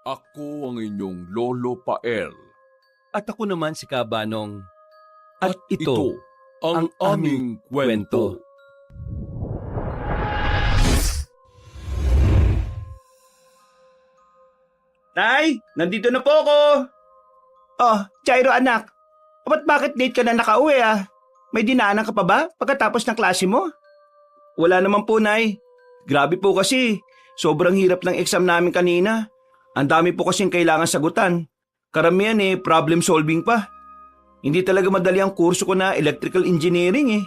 Ako ang inyong Lolo Pael. At ako naman si Kabanong. At ito ang aming kwento. Tay, nandito na po ako. Oh, Jairo anak. Bakit late ka na nakauwi ah? May dinaanan ka pa ba pagkatapos ng klase mo? Wala naman po, Nay. Grabe po kasi. Sobrang hirap ng exam namin kanina. Ang dami po kasing kailangan sagutan. Karamihan problem solving pa. Hindi talaga madali ang kurso ko na electrical engineering eh.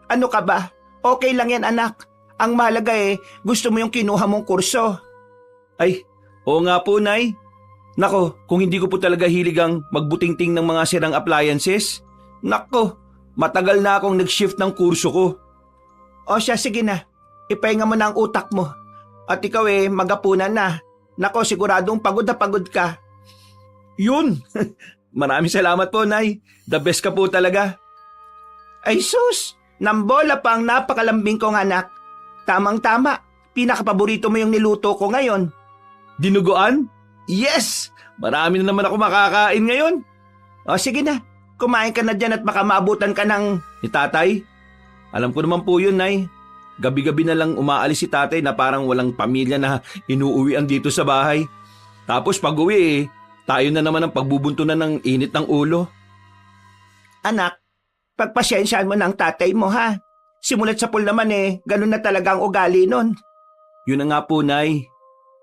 Ano ka ba? Okay lang yan anak. Ang mahalaga gusto mo yung kinuha mong kurso. Ay, oo nga po, Nay. Nako, kung hindi ko po talaga hilig ang magbutingting ng mga sirang appliances, nako, matagal na akong nag-shift ng kurso ko. O siya, sige na. Ipahinga mo na ang utak mo. At ikaw magapunan na. Nako, siguradong pagod na pagod ka. Yun! Maraming salamat po, Nay. The best ka po talaga. Ay sus! Nambola pa ang napakalambing kong anak. Tamang-tama. Pinakapaborito mo yung niluto ko ngayon. Dinuguan? Yes! Marami na naman ako makakain ngayon. O sige na. Kumain ka na dyan at baka maabutan ka ng ni tatay. Alam ko naman po yun, Nay. Gabi-gabi na lang umaalis si tatay na parang walang pamilya na inuuwian dito sa bahay. Tapos pag uwi tayo na naman ang pagbubuntunan ng init ng ulo. Anak, pagpasyensyahan mo ng tatay mo ha. Simulat sa pool naman ganun na talaga ang ugali nun. Yun na nga po, Nay.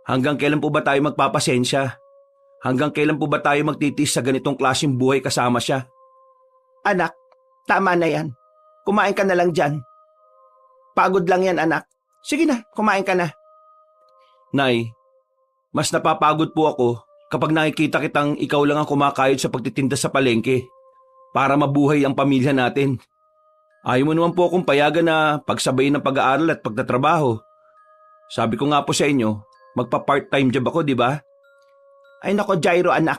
Hanggang kailan po ba tayo magpapasensya? Hanggang kailan po ba tayo magtitiis sa ganitong klaseng buhay kasama siya? Anak, tama na yan. Kumain ka na lang dyan. Pagod lang yan, anak. Sige na, kumain ka na. Nay, mas napapagod po ako kapag nakikita kitang ikaw lang ang kumakayod sa pagtitinda sa palengke para mabuhay ang pamilya natin. Ayaw mo naman po akong payagan na pagsabayin ng pag-aaral at pagtatrabaho. Sabi ko nga po sa inyo, magpa-part-time job ako, di ba? Ay nako, Jairo anak.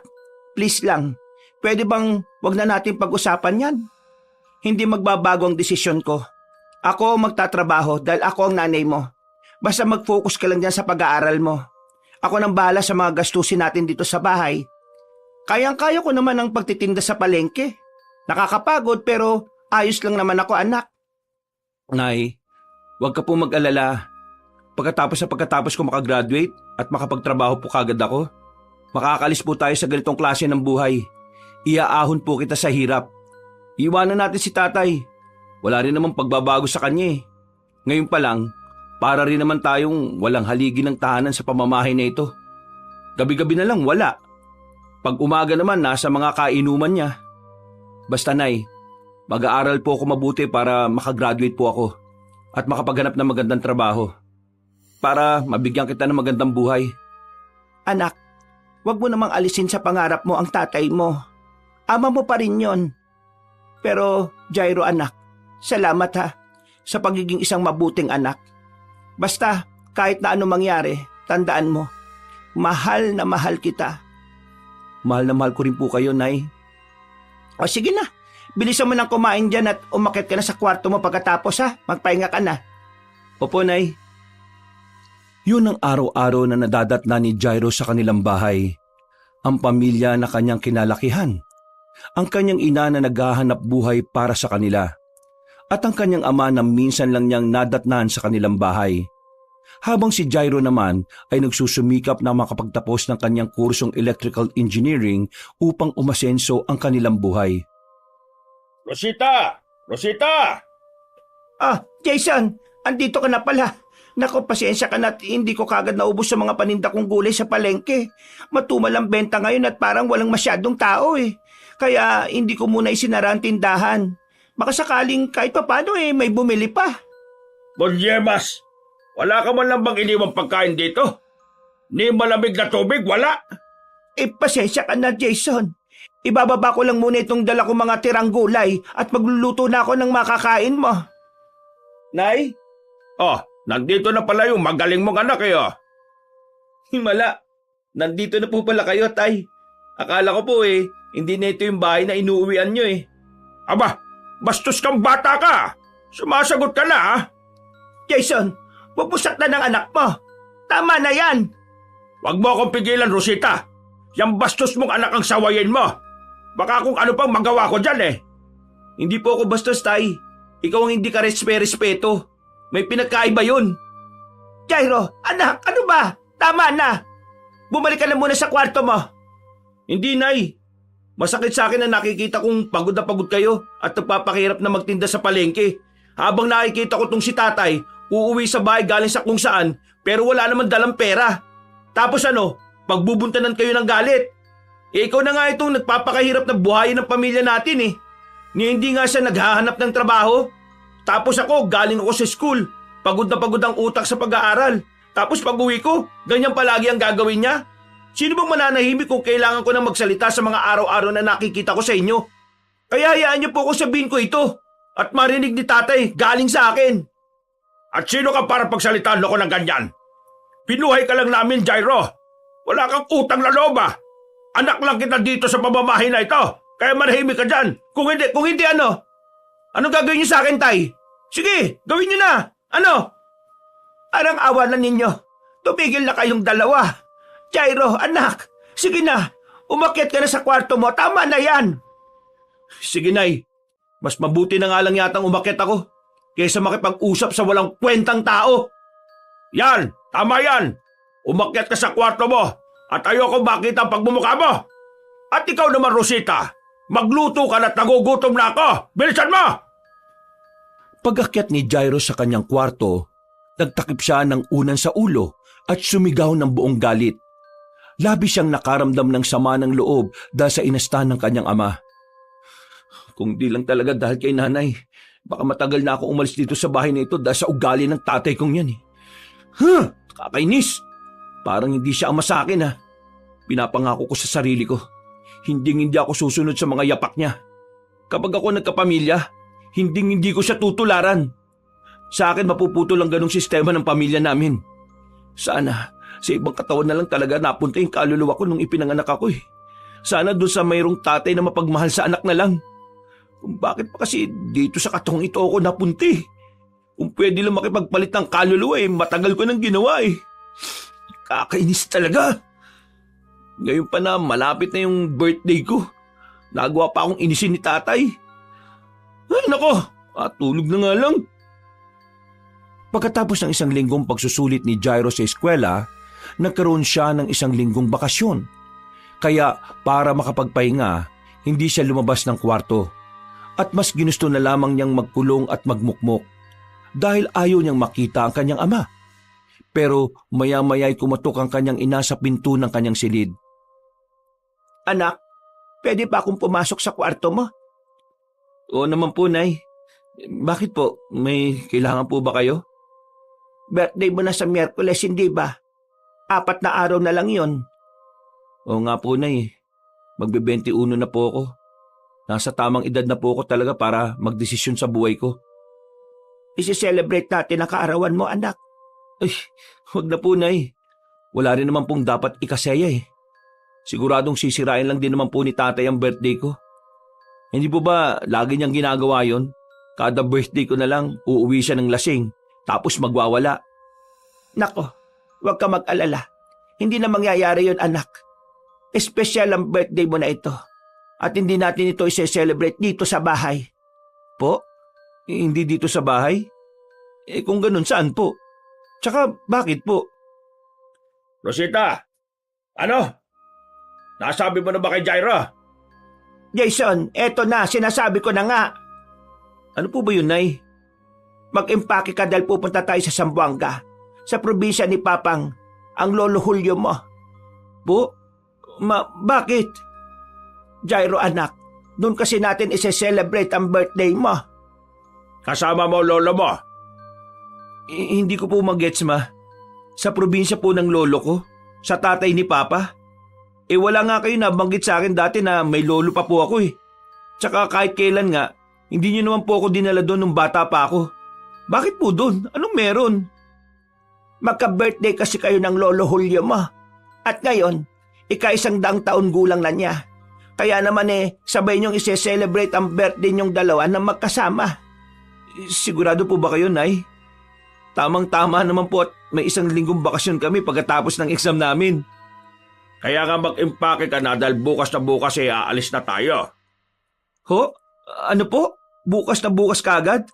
Please lang. Pwede bang wag na natin pag-usapan yan? Hindi magbabago ang desisyon ko. Ako ang magtatrabaho dahil ako ang nanay mo. Basta mag-focus ka lang dyan sa pag-aaral mo. Ako nang bahala sa mga gastusin natin dito sa bahay. Kayang-kaya ko naman ang pagtitinda sa palengke. Nakakapagod pero ayos lang naman ako, anak. Nay, wag ka po mag-alala. Pagkatapos ko makagraduate at makapagtrabaho po kagad ako, makakalis po tayo sa ganitong klase ng buhay. Iaahon po kita sa hirap. Iwanan natin si tatay. Wala rin namang pagbabago sa kanya. Ngayon pa lang, para rin naman tayong walang haligi ng tahanan sa pamamahay na ito. Gabi-gabi na lang wala. Pag umaga naman nasa mga kainuman niya. Basta Nay, mag-aaral po ako mabuti para makagraduate po ako at makapaghanap ng magandang trabaho. Para mabigyan kita ng magandang buhay. Anak, wag mo namang alisin sa pangarap mo ang tatay mo. Ama mo pa rin yon. Pero, Jairo anak, salamat ha sa pagiging isang mabuting anak. Basta, kahit na ano mangyari, tandaan mo, mahal na mahal kita. Mahal na mahal ko rin po kayo, Nay. O sige na, bilisan mo nang kumain dyan at umakyat ka na sa kwarto mo pagkatapos ha. Magpahinga ka na. Opo, Nay. Yun ang araw-araw na nadadatna ni Jairo sa kanilang bahay. Ang pamilya na kanyang kinalakihan. Ang kanyang ina na naghahanap buhay para sa kanila. At ang kanyang ama na minsan lang niyang nadatnan sa kanilang bahay. Habang si Jairo naman ay nagsusumikap na makapagtapos ng kanyang kursong electrical engineering upang umasenso ang kanilang buhay. Rosita! Rosita! Ah, Jason, andito ka na pala. Naku, pasensya ka na at hindi ko kagad naubos sa mga paninda kong gulay sa palengke. Matumal ang benta ngayon at parang walang masyadong tao Kaya hindi ko muna isinara ang tindahan. Baka sakaling kahit papano may bumili pa. Bonyemas! Wala ka man lang bang iniwang pagkain dito? Ni malamig na tubig, wala? Pasensya ka na, Jason. Ibababa ko lang muna itong dala kong mga tirang gulay at magluluto na ako ng makakain mo. Nay? Oh, nandito na pala yung magaling mong anak Himala, nandito na po pala kayo, Tay. Akala ko po hindi na ito yung bahay na inuuwian nyo Aba, bastos kang bata ka! Sumasagot ka na Jason, pupusat na ng anak mo. Tama na yan. Huwag mo akong pigilan, Rosita. Yang bastos mong anak ang sawayin mo. Baka kung ano pang magawa ko dyan eh. Hindi po ako bastos, Tay. Ikaw ang hindi ka respeto. May pinagkaiba yun. Jairo, anak, ano ba? Tama na. Bumalik ka na muna sa kwarto mo. Hindi, Nay. Masakit sa akin na nakikita kong pagod na pagod kayo at nagpapakahirap na magtinda sa palengke. Habang nakikita ko tong si tatay, uuwi sa bahay galing sa kung saan, pero wala naman dalang pera. Tapos ano, pagbubuntanan kayo ng galit. Ikaw na nga itong nagpapakahirap na buhayin ng pamilya natin eh. Hindi nga siya naghahanap ng trabaho. Tapos ako, galing ako sa school. Pagod na pagod ang utak sa pag-aaral. Tapos pag-uwi ko, ganyan palagi ang gagawin niya. Sino bang mananahimik kung kailangan ko nang magsalita sa mga araw-araw na nakikita ko sa inyo? Kaya hayaan niyo po ko sabihin ko ito. At marinig ni tatay, galing sa akin. At sino ka para pagsalitaan ako ng ganyan? Pinuhay ka lang namin, Jairo. Wala kang utang na loob ah. Anak lang kita dito sa pamamahay na ito. Kaya manahimik ka dyan. Kung hindi ano? Anong gagawin niyo sa akin, Tay? Sige, gawin niyo na. Ano? Arang awa na ninyo. Tumigil na kayong dalawa. Jairo, anak. Sige na. Umakyat ka na sa kwarto mo. Tama na yan. Sige, Nay. Mas mabuti na nga lang yatang umakyat ako kaysa makipag-usap sa walang kwentang tao. Yan, tama yan. Umakyat ka sa kwarto mo at ayoko makita ang pagmumukha mo. At ikaw naman, Rosita, magluto ka na't nagugutom na ako. Bilisan mo! Pag-akyat ni Jairo sa kanyang kwarto, nagtakip siya ng unan sa ulo at sumigaw ng buong galit. Labis siyang nakaramdam ng sama ng loob dahil sa inastan ng kanyang ama. Kung di lang talaga dahil kay nanay, baka matagal na ako umalis dito sa bahay na ito dahil sa ugali ng tatay kong yan eh. Kakainis! Parang hindi siya ama sa akin ha. Pinapangako ko sa sarili ko. Hindi ako susunod sa mga yapak niya. Kapag ako nagkapamilya, hindi ko siya tutularan. Sa akin mapuputol ang ganong sistema ng pamilya namin. Sana sa ibang katawan na lang talaga napunta yung kaluluwa ko nung ipinanganak ako eh. Sana doon sa mayroong tatay na mapagmahal sa anak na lang. Kung bakit pa kasi dito sa katong ito ako napunti? Kung pwede lang makipagpalit ng kaluluwa eh, matagal ko nang ginawa eh. Kakainis talaga. Ngayon pa na malapit na yung birthday ko. Nagawa pa akong inisin ni tatay. Ay nako, tulog na nga lang. Pagkatapos ng isang linggong pagsusulit ni Jairo sa eskwela, nagkaroon siya ng isang linggong bakasyon. Kaya para makapagpahinga, hindi siya lumabas ng kwarto. At mas ginusto na lamang niyang magkulong at magmukmok dahil ayaw niyang makita ang kanyang ama. Pero maya-maya'y kumatok ang kanyang ina sa pinto ng kanyang silid. Anak, pwede ba akong pumasok sa kwarto mo? Oo naman po, Nay. Bakit po? May kailangan po ba kayo? Birthday mo na sa Miyerkules, hindi ba? 4 na araw na lang yon. Oo nga po, Nay. Magbe-21 na po ako. Nasa tamang edad na po ako talaga para magdesisyon sa buhay ko. Isi-celebrate natin ang kaarawan mo, anak. Ay, huwag na po, Nay. Wala rin naman pong dapat ikasaya eh. Siguradong sisirain lang din naman po ni tatay ang birthday ko. Hindi po ba lagi niyang ginagawa yon? Kada birthday ko na lang, uuwi siya ng lasing, tapos magwawala. Nako, huwag ka mag-alala. Hindi na mangyayari yon, anak. Espesyal ang birthday mo na ito. At hindi natin ito i-celebrate dito sa bahay. Po? Hindi dito sa bahay? Kung ganun, saan po? Tsaka bakit po? Rosita, ano? Nasabi mo na ba kay Jairo? Jason, eto na, sinasabi ko na nga. Ano po ba yun, Nay? Mag-impake ka dahil pupunta tayo sa Zamboanga, sa probinsya ni Papang, ang lolo Julio mo. Po? Bakit? Jairo, anak, doon kasi natin isi-celebrate ang birthday mo. Kasama mo lolo mo? Hindi ko po mag-gets, ma. Sa probinsya po ng lolo ko, sa tatay ni Papa. Wala nga kayo nabanggit sa akin dati na may lolo pa po ako eh. Tsaka kahit kailan nga, hindi niyo naman po ako dinala doon nung bata pa ako. Bakit po doon? Anong meron? Magka-birthday kasi kayo ng lolo Julio mo. At ngayon, ika-100 taon gulang na niya. Kaya naman sabay niyong ise-celebrate ang birthday niyong dalawa na magkasama. Sigurado po ba kayo, Nay? Tamang-tama naman po at may 1 linggong bakasyon kami pagkatapos ng exam namin. Kaya nga mag-impake ka na dahil bukas na bukas aalis na tayo. Ho? Ano po? Bukas na bukas kagad?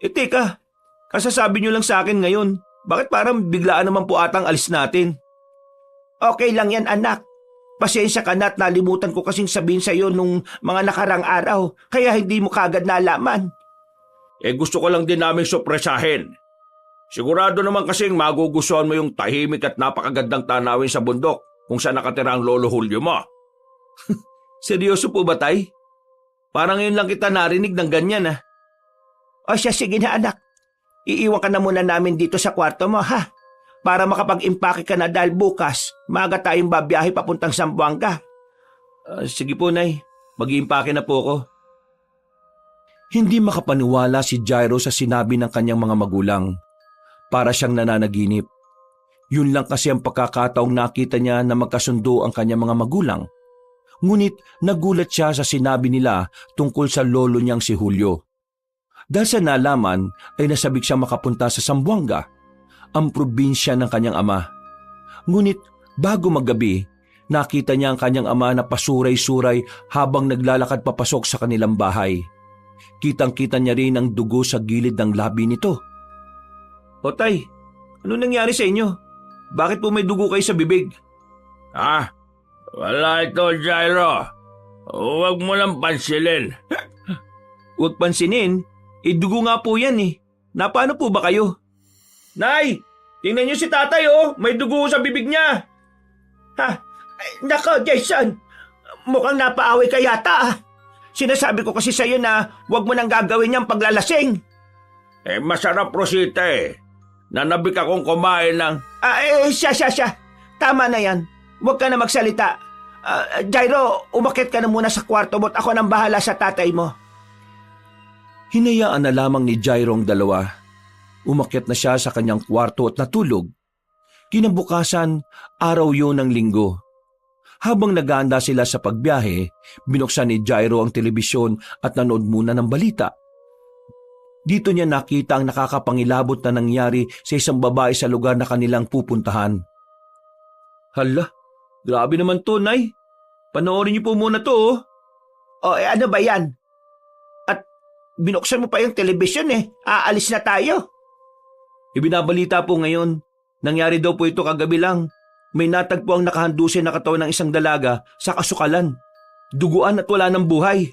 Teka, kasasabi niyo lang sa akin ngayon. Bakit parang biglaan naman po atang alis natin? Okay lang yan, anak. Pasensya ka na at nalimutan ko kasing sabihin sa iyo nung mga nakarang araw, kaya hindi mo kagad nalaman. Gusto ko lang din namin sorpresahin. Sigurado naman kasing magugustuhan mo yung tahimik at napakagandang tanawin sa bundok kung saan nakatira ang Lolo Julio mo. Seryoso po ba, Tay? Parang ngayon lang kita narinig ng ganyan, ah. O siya, sige na, anak. Iiwan ka na muna namin dito sa kwarto mo, ha? Para makapag-impake ka na dahil bukas, maaga tayong babiyahe papuntang Zamboanga. Sige po, Nay. Mag-iimpake na po ako. Hindi makapaniwala si Jairo sa sinabi ng kanyang mga magulang. Para siyang nananaginip. Yun lang kasi ang pagkakataong nakita niya na magkasundo ang kanyang mga magulang. Ngunit nagulat siya sa sinabi nila tungkol sa lolo niyang si Julio. Dahil sa nalaman ay nasabik siya makapunta sa Zamboanga, ang probinsya ng kanyang ama. Ngunit bago maggabi, nakita niya ang kanyang ama na pasuray-suray habang naglalakad papasok sa kanilang bahay. Kitang-kita niya rin ang dugo sa gilid ng labi nito. O Tay, ano nangyari sa inyo? Bakit po may dugo kayo sa bibig? Wala ito, Jairo. Huwag mo lang pansilin. Huwag pansinin, dugo nga po yan eh. Napaano po ba kayo? Nay, tingnan niyo si tatay oh, may dugo sa bibig niya. Ha? Ay, nako, Jason, mukhang napaaway ka yata ah. Sinasabi ko kasi sa'yo na huwag mo nang gagawin niyang paglalasing. Masarap, Rosita eh. Nanabik akong kumain ng... Siya. Tama na yan. Huwag ka na magsalita. Jairo, umakyat ka na muna sa kwarto mo at ako nang bahala sa tatay mo. Hinayaan na lamang ni Jairo ang dalawa. Umakyat na siya sa kanyang kwarto at natulog. Kinabukasan, araw yun ng linggo. Habang nag-aanda sila sa pagbiyahe, binuksan ni Jairo ang telebisyon at nanood muna ng balita. Dito niya nakita ang nakakapangilabot na nangyari sa isang babae sa lugar na kanilang pupuntahan. Hala, grabe naman to, Nay. Panoorin niyo po muna to, oh. Ano ba yan? At binuksan mo pa yung telebisyon eh. Aalis na tayo. Ibinabalita po ngayon. Nangyari daw po ito kagabi lang. May natagpo ang nakahandusin na katawan ng isang dalaga sa kasukalan. Duguan at wala ng buhay.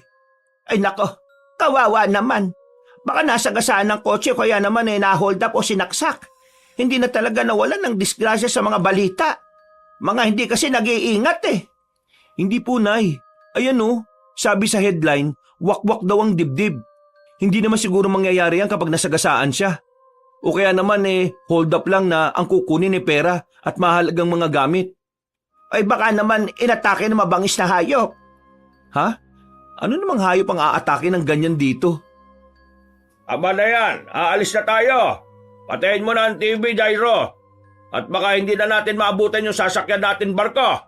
Ay nako, kawawa naman. Baka nasagasaan ng kotse kaya naman na-hold up o sinaksak. Hindi na talaga nawalan ng disgrasya sa mga balita. Mga hindi kasi nag-iingat eh. Hindi po, Nay. Ayan oh, sabi sa headline, wakwak daw ang dibdib. Hindi naman siguro mangyayari yan kapag nasagasaan siya. O kaya naman hold up lang na ang kukunin pera at mahalagang mga gamit. Ay baka naman inatake ng mabangis na hayop. Ha? Ano namang hayop ang aatake ng ganyan dito? Aba na yan, aalis na tayo. Patayin mo na ang TV, Jairo. At baka hindi na natin maabutan yung sasakyan natin barko.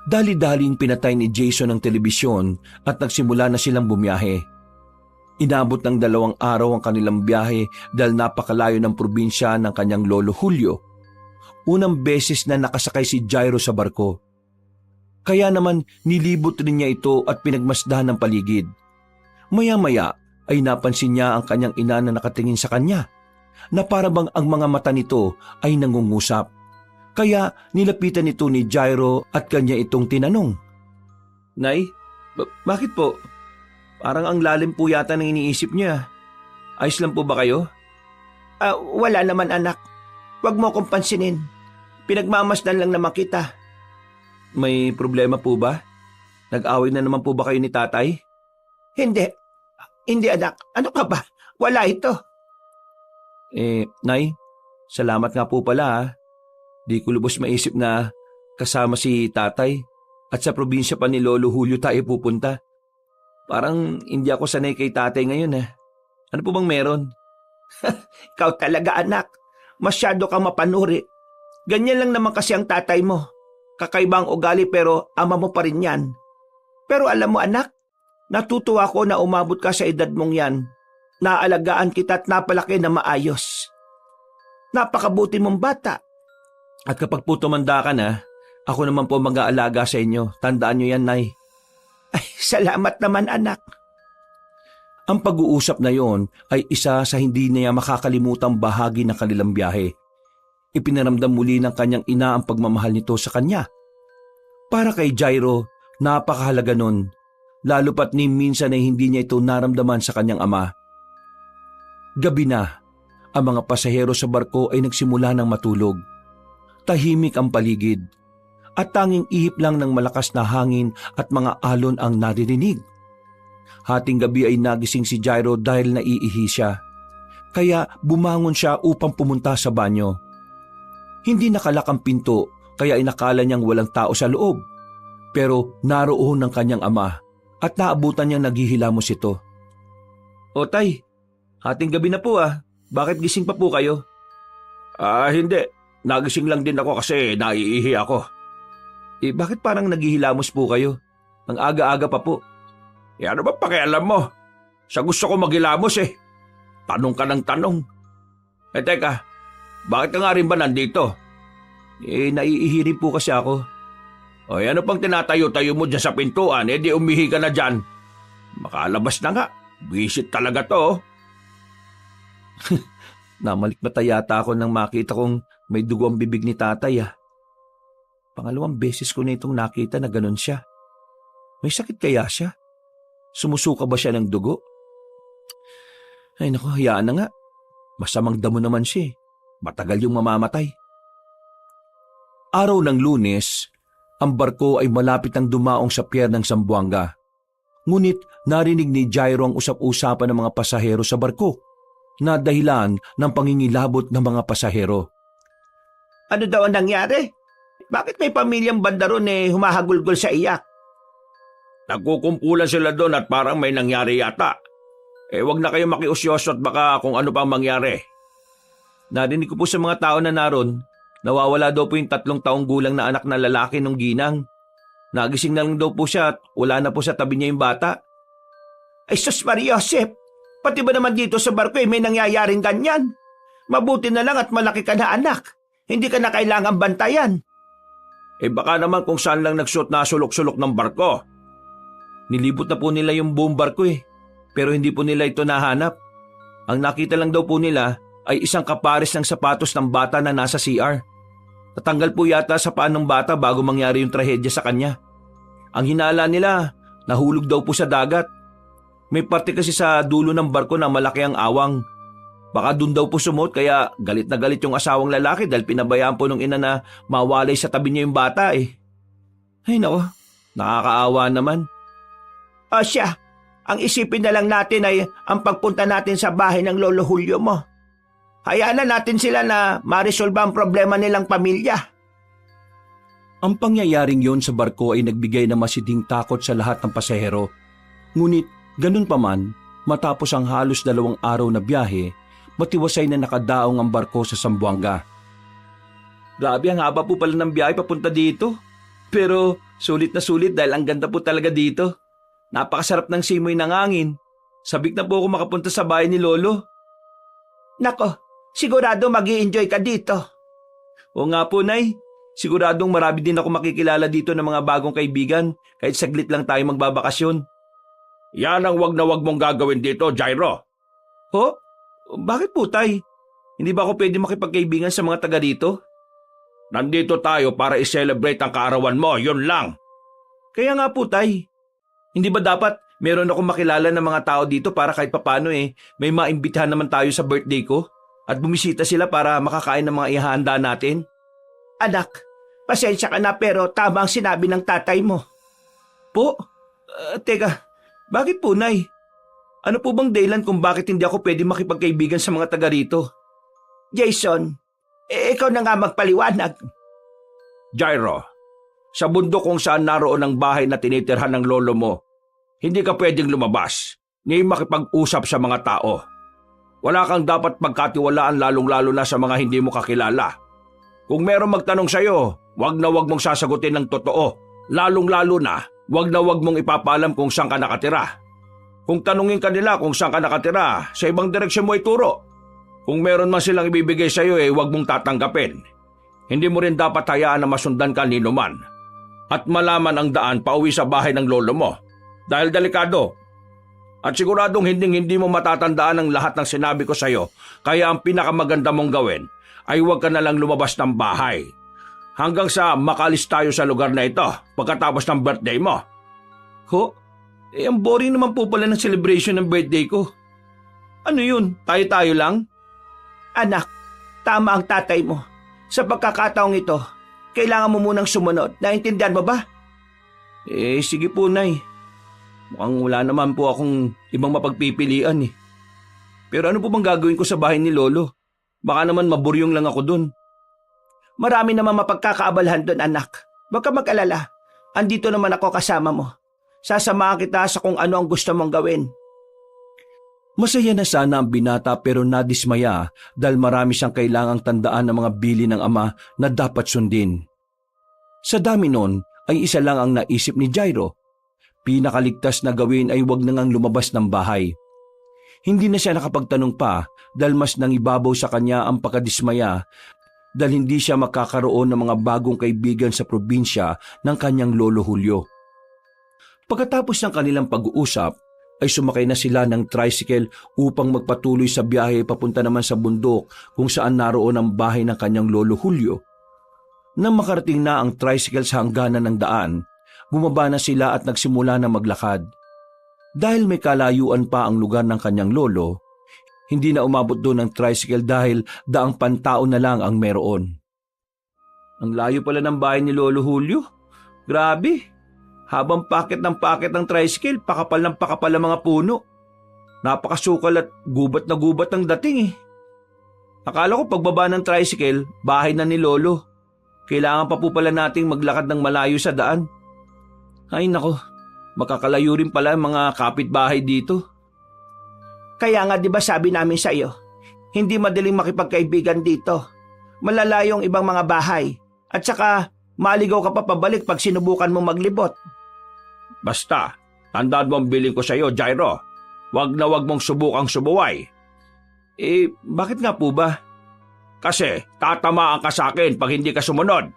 Dali-daling pinatay ni Jason ang telebisyon at nagsimula na silang bumiyahe. Inabot ng 2 araw ang kanilang biyahe dahil napakalayo ng probinsya ng kanyang lolo Julio. Unang beses na nakasakay si Jairo sa barko. Kaya naman nilibot rin niya ito at pinagmasdahan ng paligid. Maya-maya ay napansin niya ang kanyang ina na nakatingin sa kanya, na parabang ang mga mata nito ay nangungusap. Kaya nilapitan ito ni Jairo at kanya itong tinanong. Nay, bakit po? Parang ang lalim po yata ng iniisip niya. Ayos lang po ba kayo? Wala naman anak. Huwag mo akong pansinin. Pinagmamasdan lang naman kita. May problema po ba? Nag-away na naman po ba kayo ni tatay? Hindi. Hindi anak. Ano ka ba? Wala ito. Nay, salamat nga po pala ha. Di ko lubos maisip na kasama si tatay at sa probinsya pa ni Lolo Julio tayo pupunta. Parang hindi ako sanay kay tatay ngayon eh. Ano po bang meron? Ikaw talaga anak. Masyado kang mapanuri. Ganyan lang naman kasi ang tatay mo. Kakaiba ang ugali pero ama mo pa rin yan. Pero alam mo anak, natutuwa ko na umabot ka sa edad mong yan. Naalagaan kita at napalaki na maayos. Napakabuti mong bata. At kapag po tumanda ka na, Ako naman po mag-aalaga sa inyo. Tandaan nyo yan, Nay. Ay, salamat naman anak. Ang pag-uusap na yon ay isa sa hindi niya makakalimutang bahagi ng kanilang biyahe. Ipinaramdam muli ng kanyang ina ang pagmamahal nito sa kanya. Para kay Jairo, napakahalaga nun, lalo pat ni minsan ay hindi niya ito naramdaman sa kanyang ama. Gabi na, ang mga pasahero sa barko ay nagsimula ng matulog. Tahimik ang paligid, at tanging ihip lang ng malakas na hangin at mga alon ang naririnig. Hating gabi ay nagising si Jairo dahil naiihi siya, kaya bumangon siya upang pumunta sa banyo. Hindi nakalak ang pinto, kaya inakala niyang walang tao sa loob. Pero naroon ng kanyang ama at naabutan niyang naghihilamos ito. O tay, hating gabi na po ah. Bakit gising pa po kayo? Hindi. Nagising lang din ako kasi naiihi ako. Bakit parang naghihilamos po kayo? Ang aga-aga pa po. Ano ba pakialam mo? Sa gusto ko maghilamos eh. Tanong ka ng tanong. Teka, bakit ka nga rin ba nandito? Naiihi rin po kasi ako. Ano pang tinatayo-tayo mo dyan sa pintuan? Di umihi ka na dyan. Makalabas na nga. Visit talaga to. Namalikmata yata ako nang makita kong may dugo ang bibig ni tatay ah. Pangalawang beses ko na itong nakita na ganun siya. May sakit kaya siya? Sumusuka ba siya ng dugo? Ay naku, hayaan na nga. Masamang damo naman siya eh. Matagal yung mamamatay. Araw ng Lunes, ang barko ay malapit ang dumaong sa pier ng Zamboanga. Ngunit narinig ni Jairo ang usap-usapan ng mga pasahero sa barko na dahilan ng pangingilabot ng mga pasahero. Ano daw ang nangyari? Bakit may pamilyang banda ron humahagulgol sa iyak? Nagkukumpulan sila doon at parang may nangyari yata. Wag na kayo makiusyoso at baka kung ano pang mangyari. Narinig ko po sa mga tao na naroon, nawawala daw po yung 3 taong gulang na anak na lalaki nung ginang. Nagising na lang daw po siya at wala na po sa tabi niya yung bata. Ay sus Maria Josep, pati ba naman dito sa barko may nangyayaring ganyan? Mabuti na lang at malaki ka na anak. Hindi ka na kailangang bantayan. Baka naman kung saan lang nagsuot na sulok-sulok ng barko. Nilibot na po nila yung buong barko pero hindi po nila ito nahanap. Ang nakita lang daw po nila ay isang kapares ng sapatos ng bata na nasa CR. Natanggal po yata sa paa ng bata bago mangyari yung trahedya sa kanya. Ang hinala nila, nahulog daw po sa dagat. May parte kasi sa dulo ng barko na malaki ang awang. Baka dun daw po sumot kaya galit na galit yung asawang lalaki dahil pinabayaan po nung ina na mawalay sa tabi niya yung bata Ay nako, nakakaawa naman. Siya, ang isipin na lang natin ay ang pagpunta natin sa bahay ng Lolo Julio mo. Hayaan na natin sila na ma-resolve ang problema nilang pamilya. Ang pangyayaring yon sa barko ay nagbigay ng masiding takot sa lahat ng pasahero. Ngunit ganun pa man, matapos ang halos 2 araw na biyahe, matiwasay na nakadaong ang barko sa Zamboanga. Grabe, ang haba po pala ng biyahe papunta dito. Pero sulit na sulit dahil ang ganda po talaga dito. Napakasarap ng simoy ng hangin. Sabik na po ako makapunta sa bahay ni Lolo. Nako, sigurado mag-i-enjoy ka dito. Oo nga po, Nay. Siguradong marami din ako makikilala dito ng mga bagong kaibigan kahit saglit lang tayo magbabakasyon. Yan ang wag na wag mong gagawin dito, Jairo. Ho? Bakit po, Tay? Hindi ba ako pwede makipagkaibigan sa mga taga dito? Nandito tayo para i-celebrate ang kaarawan mo, yun lang. Kaya nga po, Tay. Hindi ba dapat meron akong makilala ng mga tao dito para kahit papano may maimbitahan naman tayo sa birthday ko at bumisita sila para makakain ng mga ihahanda natin? Anak, pasensya ka na pero tama ang sinabi ng tatay mo. Po? Teka, bakit po, Nay? Ano po bang dahilan kung bakit hindi ako pwede makipagkaibigan sa mga taga rito? Jason, ikaw na nga magpaliwanag. Jairo, sa bundok kung saan naroon ang bahay na tinitirhan ng lolo mo, hindi ka pwedeng lumabas ni makipag-usap sa mga tao. Wala kang dapat pagkatiwalaan lalong-lalo na sa mga hindi mo kakilala. Kung merong magtanong sa'yo, wag na wag mong sasagutin ng totoo. Lalong-lalo na, wag mong ipapaalam kung saan ka nakatira. Kung tanungin ka nila kung saan ka nakatira, sa ibang direksyon mo ituro. Kung meron man silang ibibigay sa'yo, wag mong tatanggapin. Hindi mo rin dapat hayaan na masundan ka ni man at malaman ang daan pauwi sa bahay ng lolo mo dahil delikado. At siguradong hindi mo matatandaan ang lahat ng sinabi ko sa iyo, kaya ang pinakamaganda mong gawin ay huwag ka na lang lumabas ng bahay hanggang sa makalis tayo sa lugar na ito pagkatapos ng birthday mo. Ho? Ang boring naman po pala ng celebration ng birthday ko. Ano yun? Tayo-tayo lang? Anak, tama ang tatay mo. Sa pagkakataong ito, kailangan mo munang sumunod. Naintindihan mo ba? Sige po, Nay. Mukhang wala naman po akong ibang mapagpipilian eh. Pero ano po bang gagawin ko sa bahay ni Lolo? Baka naman maburyong lang ako dun. Marami naman mapagkakaabalahan dun, anak. Huwag ka mag-alala. Andito naman ako kasama mo. Sasamahan kita sa kung ano ang gusto mong gawin. Masaya na sana ang binata pero nadismaya dahil marami siyang kailangang tandaan ng mga bili ng ama na dapat sundin. Sa dami nun ay isa lang ang naisip ni Jairo. Pinakaligtas na gawin ay huwag nang lumabas ng bahay. Hindi na siya nakapagtanong pa dahil mas nangibabaw sa kanya ang pagkadismaya dahil hindi siya makakaroon ng mga bagong kaibigan sa probinsya ng kanyang lolo Julio. Pagkatapos ng kanilang pag-uusap, ay sumakay na sila ng tricycle upang magpatuloy sa biyahe papunta naman sa bundok kung saan naroon ang bahay ng kanyang lolo Julio. Nang makarating na ang tricycle sa hangganan ng daan, bumaba na sila at nagsimula na maglakad. Dahil may kalayuan pa ang lugar ng kanyang lolo, hindi na umabot doon ang tricycle dahil daang pantao na lang ang meron. Ang layo pala ng bahay ni Lolo Julio. Grabe! Habang pakit ng tricycle, pakapal ng pakapal ang mga puno. Napakasukal at gubat na gubat ang dating eh. Akala ko pagbaba ng tricycle, bahay na ni Lolo. Kailangan pa po pala nating maglakad ng malayo sa daan. Ay nako, makakalayo rin pala ang mga kapitbahay dito. Kaya nga di ba sabi namin sa iyo, hindi madaling makipagkaibigan dito. Malalayo ang ibang mga bahay. At saka, maligaw ka pa pabalik pag sinubukan mo maglibot. Basta, tandaan mo ang biling ko sa iyo, Jairo. Huwag na huwag mong subukang subuway. Bakit nga po ba? Kasi tatamaan ka sa akin pag hindi ka sumunod.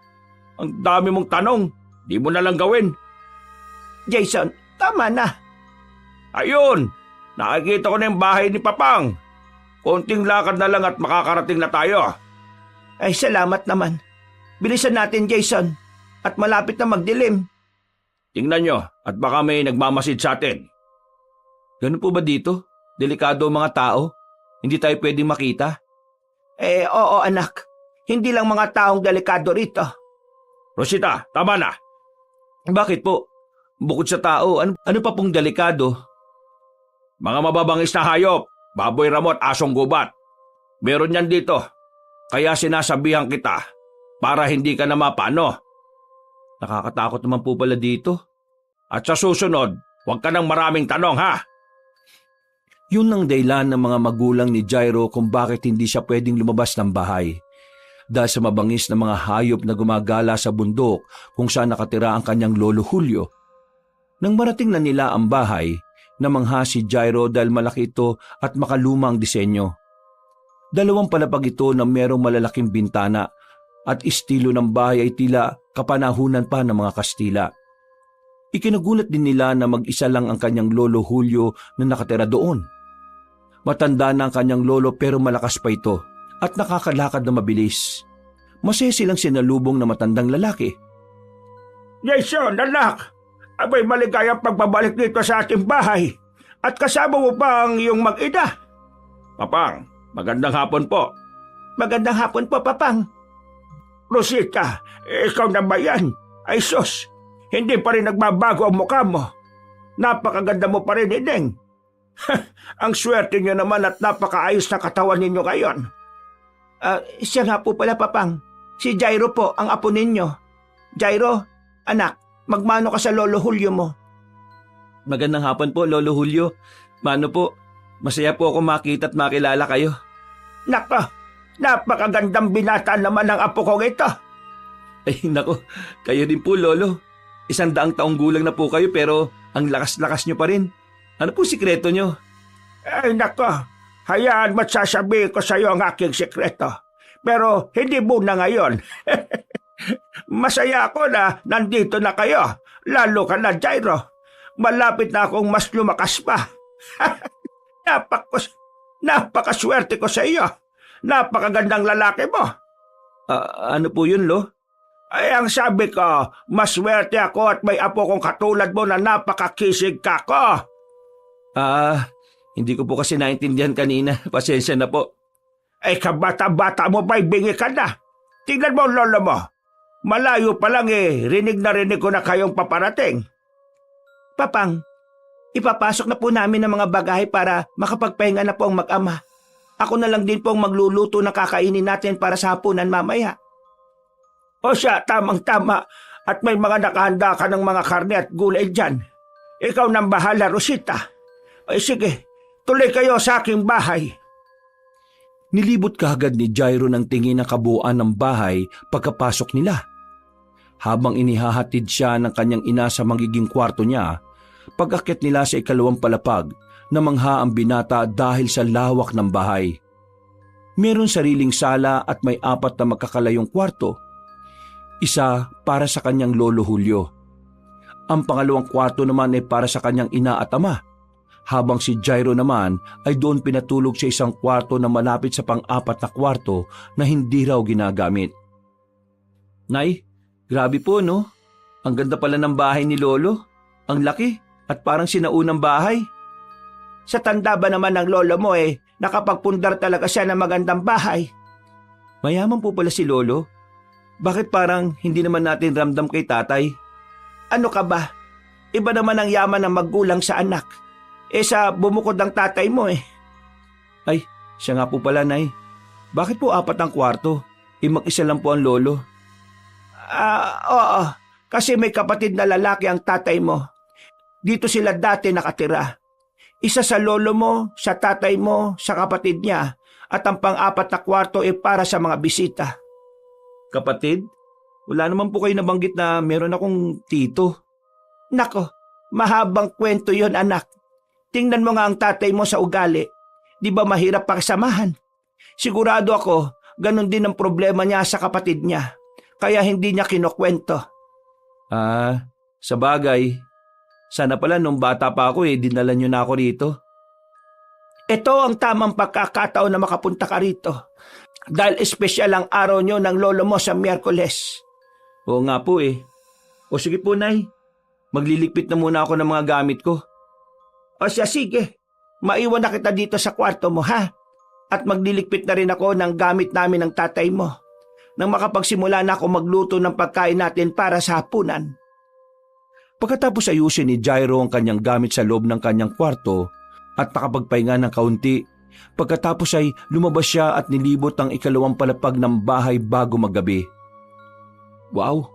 Ang dami mong tanong, di mo na lang gawin. Jason, tama na. Ayun, nakikita ko na yung bahay ni Papang. Konting lakad na lang at makakarating na tayo. Ay, salamat naman. Bilisan natin, Jason. At malapit na magdilim. Tingnan nyo at baka may nagmamasid sa atin. Ganun po ba dito? Delikado ang mga tao? Hindi tayo pwedeng makita? Oo anak. Hindi lang mga taong delikado rito. Rosita, tama na. Bakit po? Bukod sa tao, ano pa pong delikado? Mga mababangis na hayop, baboy ramot, asong gubat. Meron yan dito. Kaya sinasabihan kita para hindi ka na mapano. Nakakatakot naman po pala dito. At sa susunod, huwag ka ng maraming tanong ha. Yun ang dahilan ng mga magulang ni Jairo kung bakit hindi siya pwedeng lumabas ng bahay. Dahil sa mabangis na mga hayop na gumagala sa bundok kung saan nakatira ang kanyang lolo Julio. Nang marating na nila ang bahay, namangha si Jairo dahil malaki ito at makaluma ang disenyo. Dalawang palapag ito na merong malalaking bintana at estilo ng bahay ay tila kapanahunan pa ng mga Kastila. Ikinagulat din nila na mag-isa lang ang kanyang lolo Julio na nakatira doon. Matanda na ang kanyang lolo pero malakas pa ito at nakakalakad na mabilis. Masaya silang sinalubong na matandang lalaki. Jason, anak! Abay maligayang pagbabalik dito sa ating bahay at kasama mo pa ang iyong mag-ina. Papang, magandang hapon po. Magandang hapon po, Papang. Rosita, ikaw na ba yan? Ay sus, hindi pa rin nagbabago ang mukha mo. Napakaganda mo pa rin, Ineng. Ang swerte niyo naman at napakaayos na katawan ninyo ngayon. Siya nga po pala, Papang. Si Jairo po, ang apo ninyo. Jairo, anak, magmano ka sa Lolo Julio mo. Magandang hapon po, Lolo Julio. Mano po, masaya po ako makita at makilala kayo. Nako, napakagandang binata naman ng apo kong ito. Ay nako, kayo din po, Lolo. 100 taong gulang na po kayo pero ang lakas-lakas nyo pa rin. Ano po sikreto nyo? Ay nako, hayaan mo't sasabihin ko sa iyo ang aking sikreto. pero hindi muna ngayon. Masaya ako na nandito na kayo, lalo ka na, Jairo. Malapit na akong mas lumakas pa. Napakaswerte ko sa iyo. Napakagandang lalaki mo. Ano po yun, Lo? Ay, ang sabi ko, maswerte ako at may apo kong katulad mo na napakakisig ka ko. Hindi ko po kasi naintindihan kanina. Pasensya na po. Ay, kabata-bata mo ba'y bingi ka na? Tingnan mo, lolo mo. Malayo pa lang rinig na rinig ko na kayong paparating. Papang, ipapasok na po namin ang mga bagahe para makapagpahinga na po ang mag-ama. Ako na lang din po ang magluluto na kakainin natin para sa hapunan mamaya. O siya, tamang-tama. At may mga nakahanda ka ng mga karne at gulay dyan. Ikaw nang bahala, Rosita. Ay sige, tuloy kayo sa aking bahay. Nilibot kaagad ni Jairo ng tingin ang kabuuan ng bahay pagkapasok nila. Habang inihahatid siya ng kanyang ina sa magiging kwarto niya, pag-akyat nila sa ikalawang palapag, namangha ang binata dahil sa lawak ng bahay. Meron sariling sala at may 4 na magkakalayong kwarto. Isa para sa kanyang lolo Julio. Ang pangalawang kwarto naman ay para sa kanyang ina at ama, habang si Jairo naman ay doon pinatulog sa isang kwarto na malapit sa pang-4 na kwarto na hindi raw ginagamit. Nay, grabe po no? Ang ganda pala ng bahay ni Lolo. Ang laki at parang sinaunang bahay. Sa tanda ba naman ng lolo mo nakapagpundar talaga siya ng magandang bahay. Mayaman po pala si Lolo. Bakit parang hindi naman natin ramdam kay tatay? Ano ka ba? Iba naman ang yaman ng magulang sa anak. Sa bumukod ng tatay mo Ay, siya nga po pala, Nay. Bakit po 4 ang kwarto? Mag-isa lang po ang lolo. Oo. Kasi may kapatid na lalaki ang tatay mo. Dito sila dati nakatira. Isa sa lolo mo, sa tatay mo, sa kapatid niya. At ang pang-4 na kwarto para sa mga bisita. Kapatid? Wala naman po kayo nabanggit na meron akong tito. Nako, mahabang kwento yon anak. Tingnan mo nga ang tatay mo sa ugali. Di ba mahirap pakisamahan? Sigurado ako, ganun din ang problema niya sa kapatid niya. Kaya hindi niya kinukwento. Sa bagay. Sana pala nung bata pa ako dinala niyo na ako rito. Ito ang tamang pagkakataon na makapunta ka rito. Dahil espesyal ang araw niyo ng lolo mo sa Miyerkules. Oo nga po O sige po, Nay. Magliligpit na muna ako ng mga gamit ko. O siya, sige. Maiwan na kita dito sa kwarto mo, ha? At magliligpit na rin ako ng gamit namin ng tatay mo. Nang makapagsimula na ako magluto ng pagkain natin para sa hapunan. Pagkatapos ayusin ni Jairo ang kanyang gamit sa loob ng kanyang kwarto at nakapagpahinga ng kaunti, pagkatapos ay lumabas siya at nilibot ang ikalawang palapag ng bahay bago maggabi. Wow!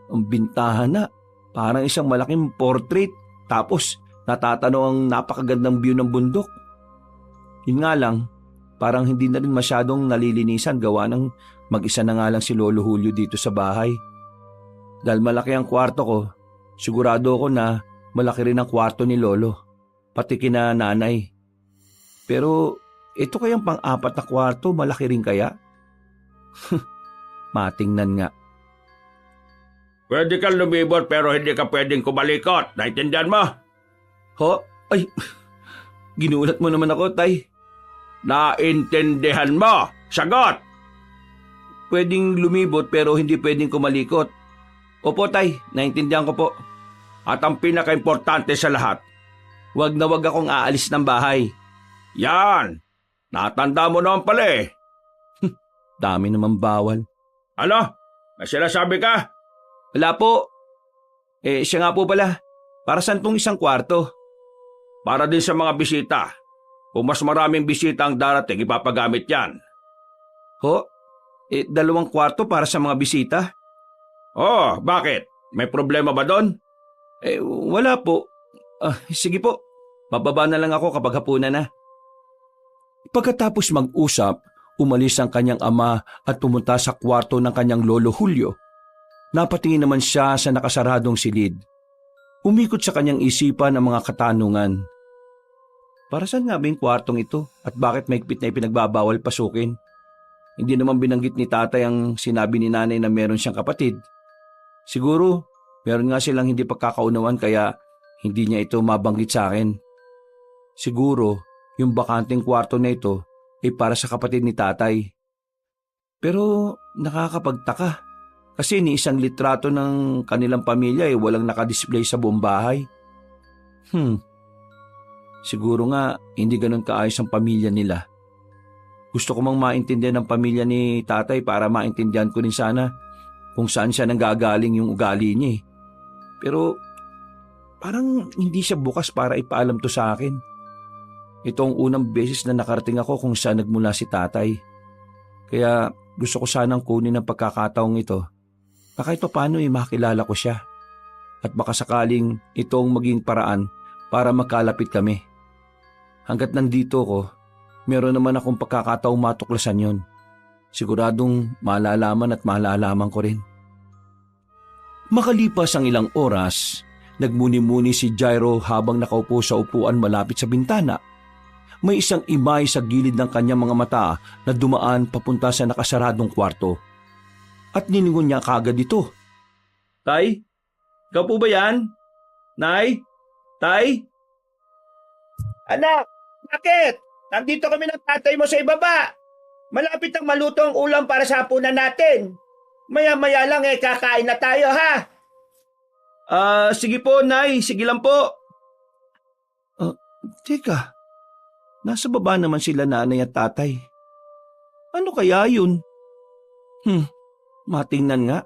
Ang bintahan na. Parang isang malaking portrait. Tapos natatanaw ang napakagandang view ng bundok. Yun nga lang, parang hindi na rin masyadong nalilinisan gawa ng mag-isa na nga lang si Lolo Julio dito sa bahay. Dahil malaki ang kwarto ko, sigurado ako na malaki rin ang kwarto ni Lolo, pati kina nanay. Pero ito kayang pang-4 na kwarto, malaki rin kaya? Matingnan nga. Pwede kang lumibot pero hindi ka pwedeng kumalikot. Naintindihan mo? Ho? Ay, ginulat mo naman ako, Tay. Naintindihan mo? Sagot! Pwedeng lumibot pero hindi pwedeng kumalikot. Opo, Tay. Naintindihan ko po. At ang pinaka-importante sa lahat, wag na wag akong aalis ng bahay. yan! Natanda mo naman pala Dami naman bawal. Ano? May sinasabi ka? Wala po. Siya nga po pala. Para saan tong isang kwarto? Para din sa mga bisita. Kung mas maraming bisita ang darating, ipapagamit yan. Ho? 2 kwarto para sa mga bisita? Oh, bakit? May problema ba doon? Wala po. Sige po. Bababa na lang ako kapag hapunan na. Pagkatapos mag-usap, umalis ang kanyang ama at pumunta sa kwarto ng kanyang lolo Julio. Napatingin naman siya sa nakasaradong silid. Umikot sa kanyang isipan ang mga katanungan. Para saan nga ba yung kwartong ito at bakit mahigpit na ipinagbabawal pasukin? Hindi naman binanggit ni tatay ang sinabi ni nanay na meron siyang kapatid. Siguro, meron nga silang hindi pagkakaunawan kaya hindi niya ito mabanggit sa akin. Siguro, yung bakanting kwarto na ito ay para sa kapatid ni tatay. Pero nakakapagtaka kasi ni isang litrato ng kanilang pamilya ay walang nakadisplay sa buong bahay. Siguro nga hindi ganun kaayos ang pamilya nila. Gusto ko mang maintindihan ng pamilya ni tatay para maintindihan ko rin sana kung saan siya nanggagaling yung ugali niya eh. Pero parang hindi siya bukas para ipaalam to sa akin. Ito ang unang beses na nakarating ako kung saan nagmula si tatay. Kaya gusto ko sanang kunin ang pagkakataong ito na kahit paano makilala ko siya. At baka sakaling ito ang maging paraan para magkalapit kami. Hanggat nandito ko, meron naman akong pagkakataong matuklasan yon. Siguradong malalaman at malalaman ko rin. Makalipas ang ilang oras, nagmuni-muni si Jairo habang nakaupo sa upuan malapit sa bintana. May isang imay sa gilid ng kanyang mga mata na dumaan papunta sa nakasaradong kwarto. At nilingon niya kagad ito. Tay? Ikaw po ba yan? Nay? Tay? Anak, bakit? Nandito kami ng tatay mo sa ibaba. Malapit ang maluto ang ulam para sa hapunan natin. Maya-maya lang kakain na tayo ha. Sige po, Nay. Sige lang po. Teka, nasa baba naman sila nanay at tatay. Ano kaya yun? Matingnan nga.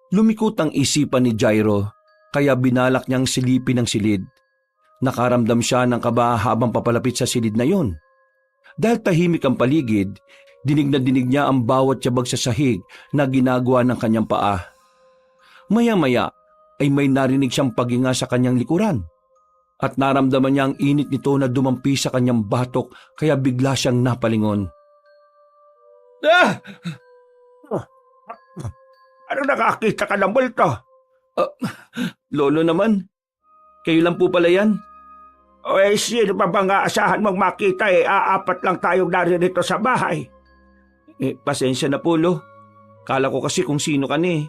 Lumikot ang isipan ni Jairo, kaya binalak niyang silipin ang silid. Nakaramdam siya ng kaba habang papalapit sa silid na yon. Dahil tahimik ang paligid, dinig na dinig niya ang bawat tiyabag sa sahig na ginagawa ng kanyang paa. Maya-maya ay may narinig siyang paghinga sa kanyang likuran. At naramdaman niya ang init nito na dumampi sa kanyang batok kaya bigla siyang napalingon. Ano nakakita ka ng multo? Lolo naman, kayo lang po pala yan. Sino pa bang aasahan mong makita Aapat lang tayong naririto sa bahay. Pasensya na po, Lo. Kala ko kasi kung sino ka ni.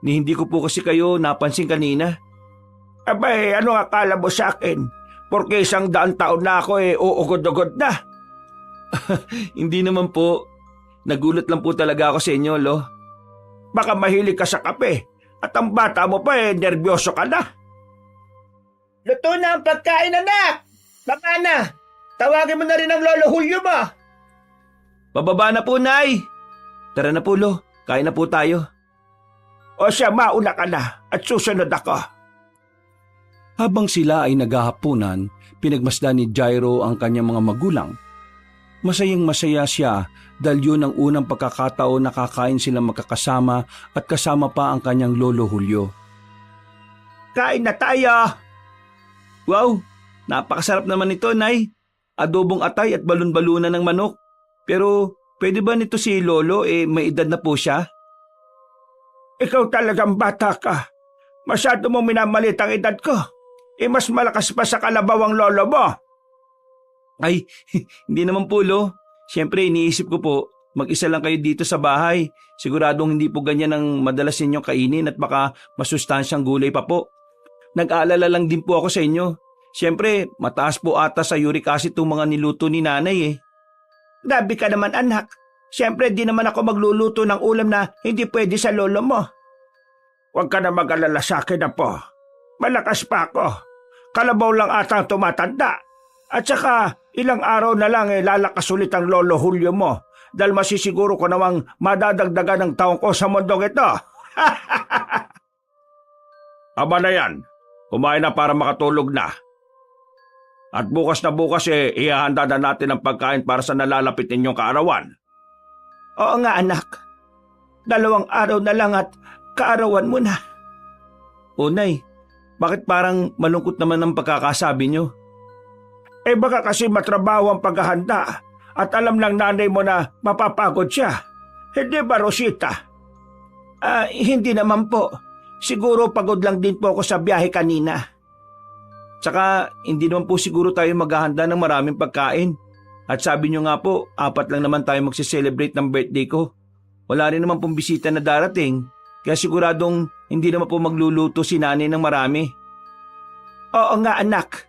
Ni hindi ko po kasi kayo napansin kanina. Abay, ano akala mo sa akin? Porque 100 taon na ako uugod-ugod na. Hindi naman po. Nagulat lang po talaga ako sa inyo, Lo. Baka mahilig ka sa kape at ang bata mo pa nervyoso ka na. Luto na ang pagkain, anak! Baka na! Tawagin mo na rin ang lolo Julio mo! Bababa na po, Nay! Tara na po, Lo. Kain na po tayo. O siya, mauna ka na at susunod ako. Habang sila ay naghahapunan, pinagmasdan ni Jairo ang kanyang mga magulang. Masayang masaya siya dahil yun ang unang pagkakataon na kakain silang magkakasama at kasama pa ang kanyang lolo Julio. Kain na tayo! Wow! Napakasarap naman ito, Nay. Adobong atay at balon-balunan ng manok. Pero pwede ba nito si Lolo may edad na po siya? Ikaw talagang bata ka. Masyado mong minamalit ang edad ko. Mas malakas pa sa kalabaw ang lolo mo. Ay, hindi naman po, Lo. Siyempre, iniisip ko po, mag-isa lang kayo dito sa bahay. Siguradong hindi po ganyan ang madalas ninyong kainin at baka masustansyang gulay pa po. Nag-aalala lang din po ako sa inyo. Siyempre, mataas po ata sa uric acid itong mga niluto ni nanay Grabe ka naman, anak. Siyempre, di naman ako magluluto ng ulam na hindi pwede sa lolo mo. Huwag ka na mag-alala sa akin na po. Malakas pa ako. Kalabaw lang ata ang tumatanda. At saka, ilang araw na lang lalakas ulit ang lolo Julio mo dahil masisiguro ko namang madadagdagan ng taong ko sa mundong ito. Aba na yan. Kumain na para makatulog na. At bukas na bukas ihahanda na natin ang pagkain para sa nalalapit ninyong kaarawan. Oo nga, anak. 2 araw na lang at kaarawan mo na. O, Nay, bakit parang malungkot naman ang pagkakasabi nyo? Baka kasi matrabaho ang paghahanda at alam ng nanay mo na mapapagod siya. Hindi ba, Rosita? Hindi naman po. Siguro pagod lang din po ako sa biyahe kanina. Tsaka hindi naman po siguro tayo maghahanda ng maraming pagkain. At sabi niyo nga po, 4 lang naman tayo magse-celebrate ng birthday ko. Wala rin naman pong bisita na darating, kaya siguradong hindi naman po magluluto si nanay ng marami. Oo nga anak,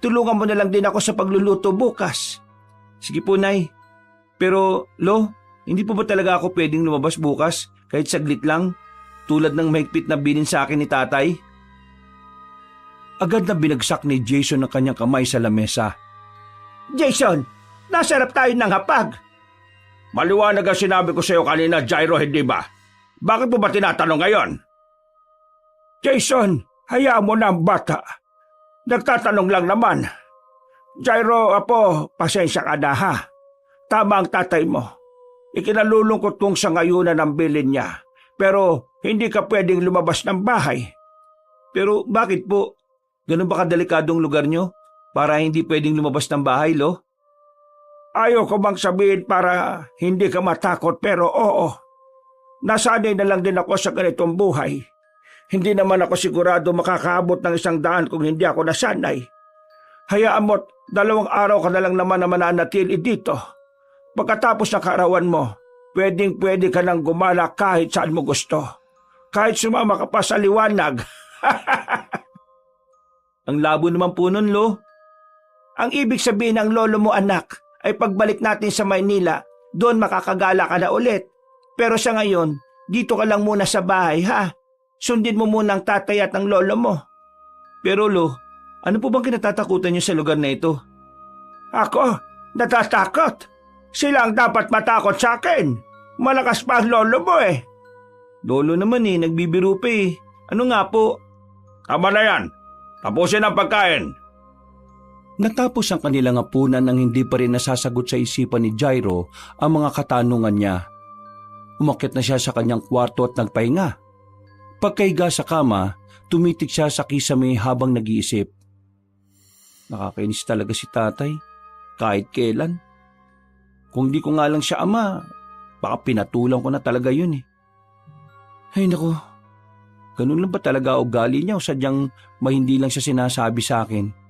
tulungan mo na lang din ako sa pagluluto bukas. Sige po Nay. Pero Lo, hindi po ba talaga ako pwedeng lumabas bukas kahit saglit lang, tulad ng mahigpit na bilin sa akin ni tatay? Agad na binagsak ni Jason ang kanyang kamay sa lamesa. Jason, nasarap tayo ng hapag. Maliwanag ang sinabi ko sa iyo kanina, Jairo, hindi ba? Bakit mo ba tinatanong ngayon? Jason, hayaan mo na ang bata. Nagtatanong lang naman. Jairo, apo, pasensya ka na ha. Tama ang tatay mo. Ikinalulungkot kong sa ngayunan ang bilin niya. Pero hindi ka pwedeng lumabas ng bahay. Pero bakit po? Ganun ba kadelikadong lugar nyo? Para hindi pwedeng lumabas ng bahay, Lo? Ayaw ko bang sabihin para hindi ka matakot pero oo. Nasanay na lang din ako sa ganitong buhay. Hindi naman ako sigurado makakaabot ng 100 kung hindi ako nasanay. Hayaan mo't 2 araw ka na lang naman na mananatili dito. Pagkatapos ng kaarawan mo, pwedeng-pwede ka nang gumala kahit saan mo gusto. Kahit sumama ka pa sa liwanag. Ang labo naman po nun, Lo. Ang ibig sabihin ng lolo mo anak ay pagbalik natin sa Maynila, doon makakagala ka na ulit. Pero sa ngayon, dito ka lang muna sa bahay ha. Sundin mo muna ang tatay at ang lolo mo. Pero Lo, ano po bang kinatatakutan niyo sa lugar na ito? Ako? Natatakot? Sila ang dapat matakot sa akin. Malakas pa ang lolo mo eh. Lolo naman nagbibiro pa eh. Ano nga po? Tama na yan. Tapusin ang pagkain. Natapos ang kanilang hapunan nang hindi pa rin nasasagot sa isipan ni Jairo ang mga katanungan niya. Umakyat na siya sa kanyang kwarto at nagpahinga. Pagkaiga sa kama, tumitik siya sa kisame habang nag-iisip. Nakakainis talaga si tatay, kahit kailan. Kung di ko nga lang siya ama, baka pinatulang ko na talaga yun eh. Ay naku, ganun lang ba talaga ugali niya o sadyang hindi lang siya sinasabi sa akin?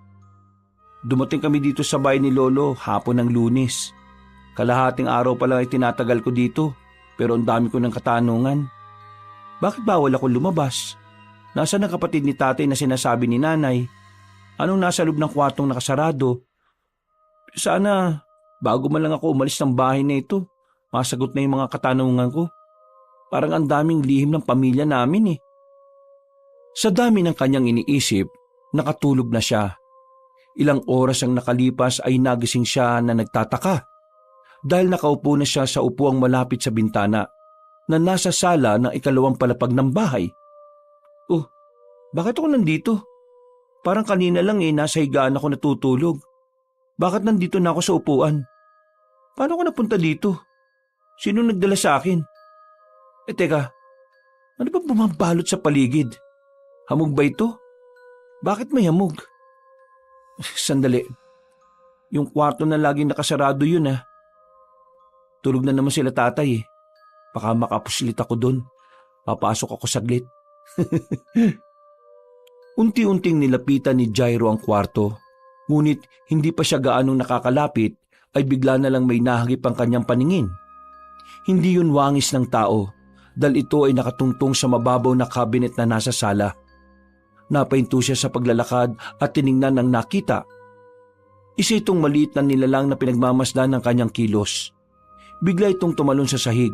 Dumating kami dito sa bahay ni Lolo hapon ng Lunes. Kalahating araw pa lang ay tinatagal ko dito, pero ang dami ko ng katanungan. Bakit bawal ako lumabas? Nasaan ang kapatid ni tatay na sinasabi ni nanay? Anong nasa loob ng kwartong nakasarado? Sana, bago man lang ako umalis ng bahay na ito, masagot na yung mga katanungan ko. Parang ang daming lihim ng pamilya namin eh. Sa dami ng kanyang iniisip, nakatulog na siya. Ilang oras ang nakalipas ay nagising siya na nagtataka dahil nakaupo na siya sa upuang malapit sa bintana na nasa sala ng 2 palapag ng bahay. Oh, bakit ako nandito? Parang kanina lang nasa higaan ako natutulog. Bakit nandito na ako sa upuan? Paano ako napunta dito? Sino nagdala sa akin? Teka, ano ba bumabalot sa paligid? Hamog ba ito? Bakit may hamog? Sandali. Yung kwarto na laging nakasarado yun Tulog na naman sila tatay eh. Baka makapuslit ako doon. Papasok ako saglit. Unti-unting nilapitan ni Jairo ang kwarto. Ngunit hindi pa siya gaanong nakakalapit ay bigla na lang may nahagip ang kanyang paningin. Hindi yun wangis ng tao dahil ito ay nakatungtong sa mababaw na cabinet na nasa sala. Napahinto siya sa paglalakad at tiningnan ang nakita. Isa itong maliit na nilalang na pinagmamasdan ng kanyang kilos. Bigla itong tumalon sa sahig.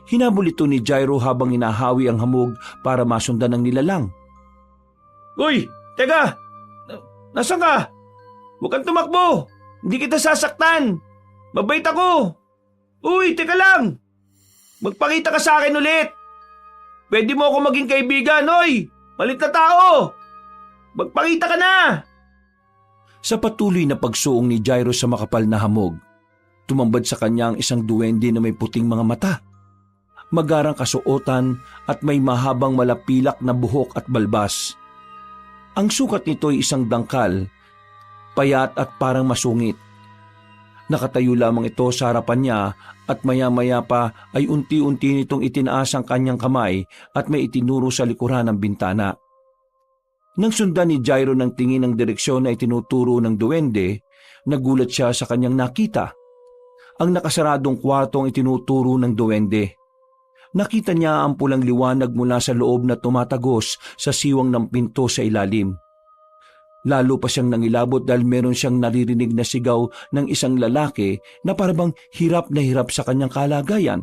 Hinabol ito ni Jairo habang inahawi ang hamog para masundan ng nilalang. Uy! Teka! Nasaan ka? Huwag kang tumakbo! Hindi kita sasaktan! Mabait ako! Uy! Teka lang! Magpakita ka sa akin ulit! Pwede mo ako maging kaibigan, oy! Malit na tao! Magpakita ka na! Sa patuloy na pagsuong ni Jairo sa makapal na hamog, tumambad sa kanya ang isang duwende na may puting mga mata, magarang kasuotan at may mahabang malapilak na buhok at balbas. Ang sukat nito ay isang dangkal, payat at parang masungit. Nakatayo lamang ito sa harapan niya at maya-maya pa ay unti-unti nitong itinaas ang kanyang kamay at may itinuro sa likuran ng bintana. Nang sundan ni Jairo ng tingin ng direksyon na itinuturo ng duwende, Nagulat siya sa kanyang nakita. Ang nakasaradong kwarto ang itinuturo ng duwende. Nakita niya ang pulang liwanag mula sa loob na tumatagos sa siwang ng pinto sa ilalim. Lalo pa siyang nangilabot dahil meron siyang naririnig na sigaw ng isang lalaki na parabang hirap na hirap sa kanyang kalagayan.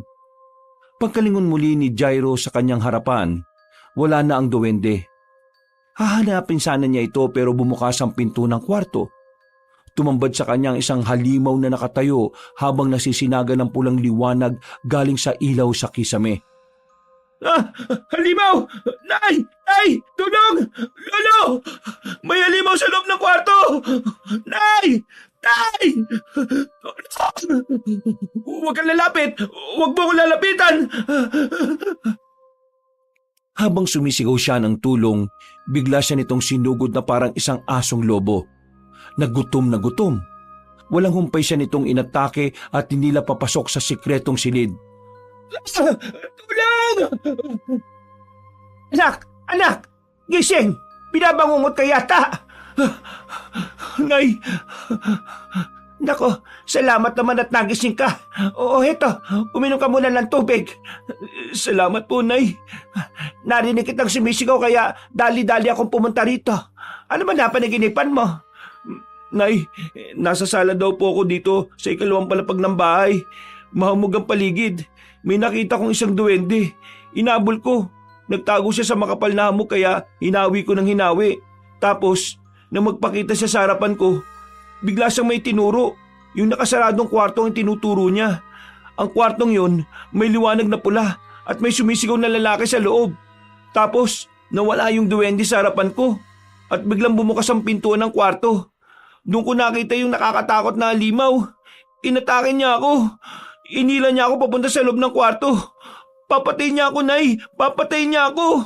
Pagkalingon muli ni Jairo sa kanyang harapan, wala na ang duwende. Hahanapin sana niya ito pero bumukas ang pinto ng kwarto. Tumambad sa kanyang isang halimaw na nakatayo habang nasisinaga ng pulang liwanag galing sa ilaw sa kisame. Halimaw! Nay! Nay! Tulong! Lolo! May halimaw sa loob ng kwarto! Nay! Nay! Huwag kang lalapit! Huwag mo akong lalapitan! Habang sumisigaw siya ng tulong, bigla siya nitong sinugod na parang isang asong lobo. Nagutom na gutom. Walang humpay siya nitong inatake at hinila papasok sa sikretong silid. Tulong! Anak! Anak! Gising! Binabangungot ka yata! Nay! Nako, salamat naman at nagising ka. Oo, heto, uminom ka muna ng tubig. Salamat po, Nay. Narinig kitang sumisigaw kaya dali-dali akong pumunta rito. Ano ba napanaginipan mo? Nay, nasa sala daw po ako dito sa ikalawang palapag ng bahay. Mahamog ang paligid. May nakita kong isang duwende. Inabol ko. Nagtago siya sa makapal na hamog kaya hinawi ko ng hinawi. Tapos, nang magpakita siya sa harapan ko, bigla siyang may tinuro. Yung nakasaradong kwarto ang tinuturo niya. Ang kwartong yun, may liwanag na pula at may sumisigaw na lalaki sa loob. Tapos, nawala yung duwende sa harapan ko at biglang bumukas ang pintuan ng kwarto. Doon ko nakita yung nakakatakot na halimaw. Inatake niya ako. Inila niya ako papunta sa loob ng kwarto. Papatay niya ako, Nay. Papatay niya ako.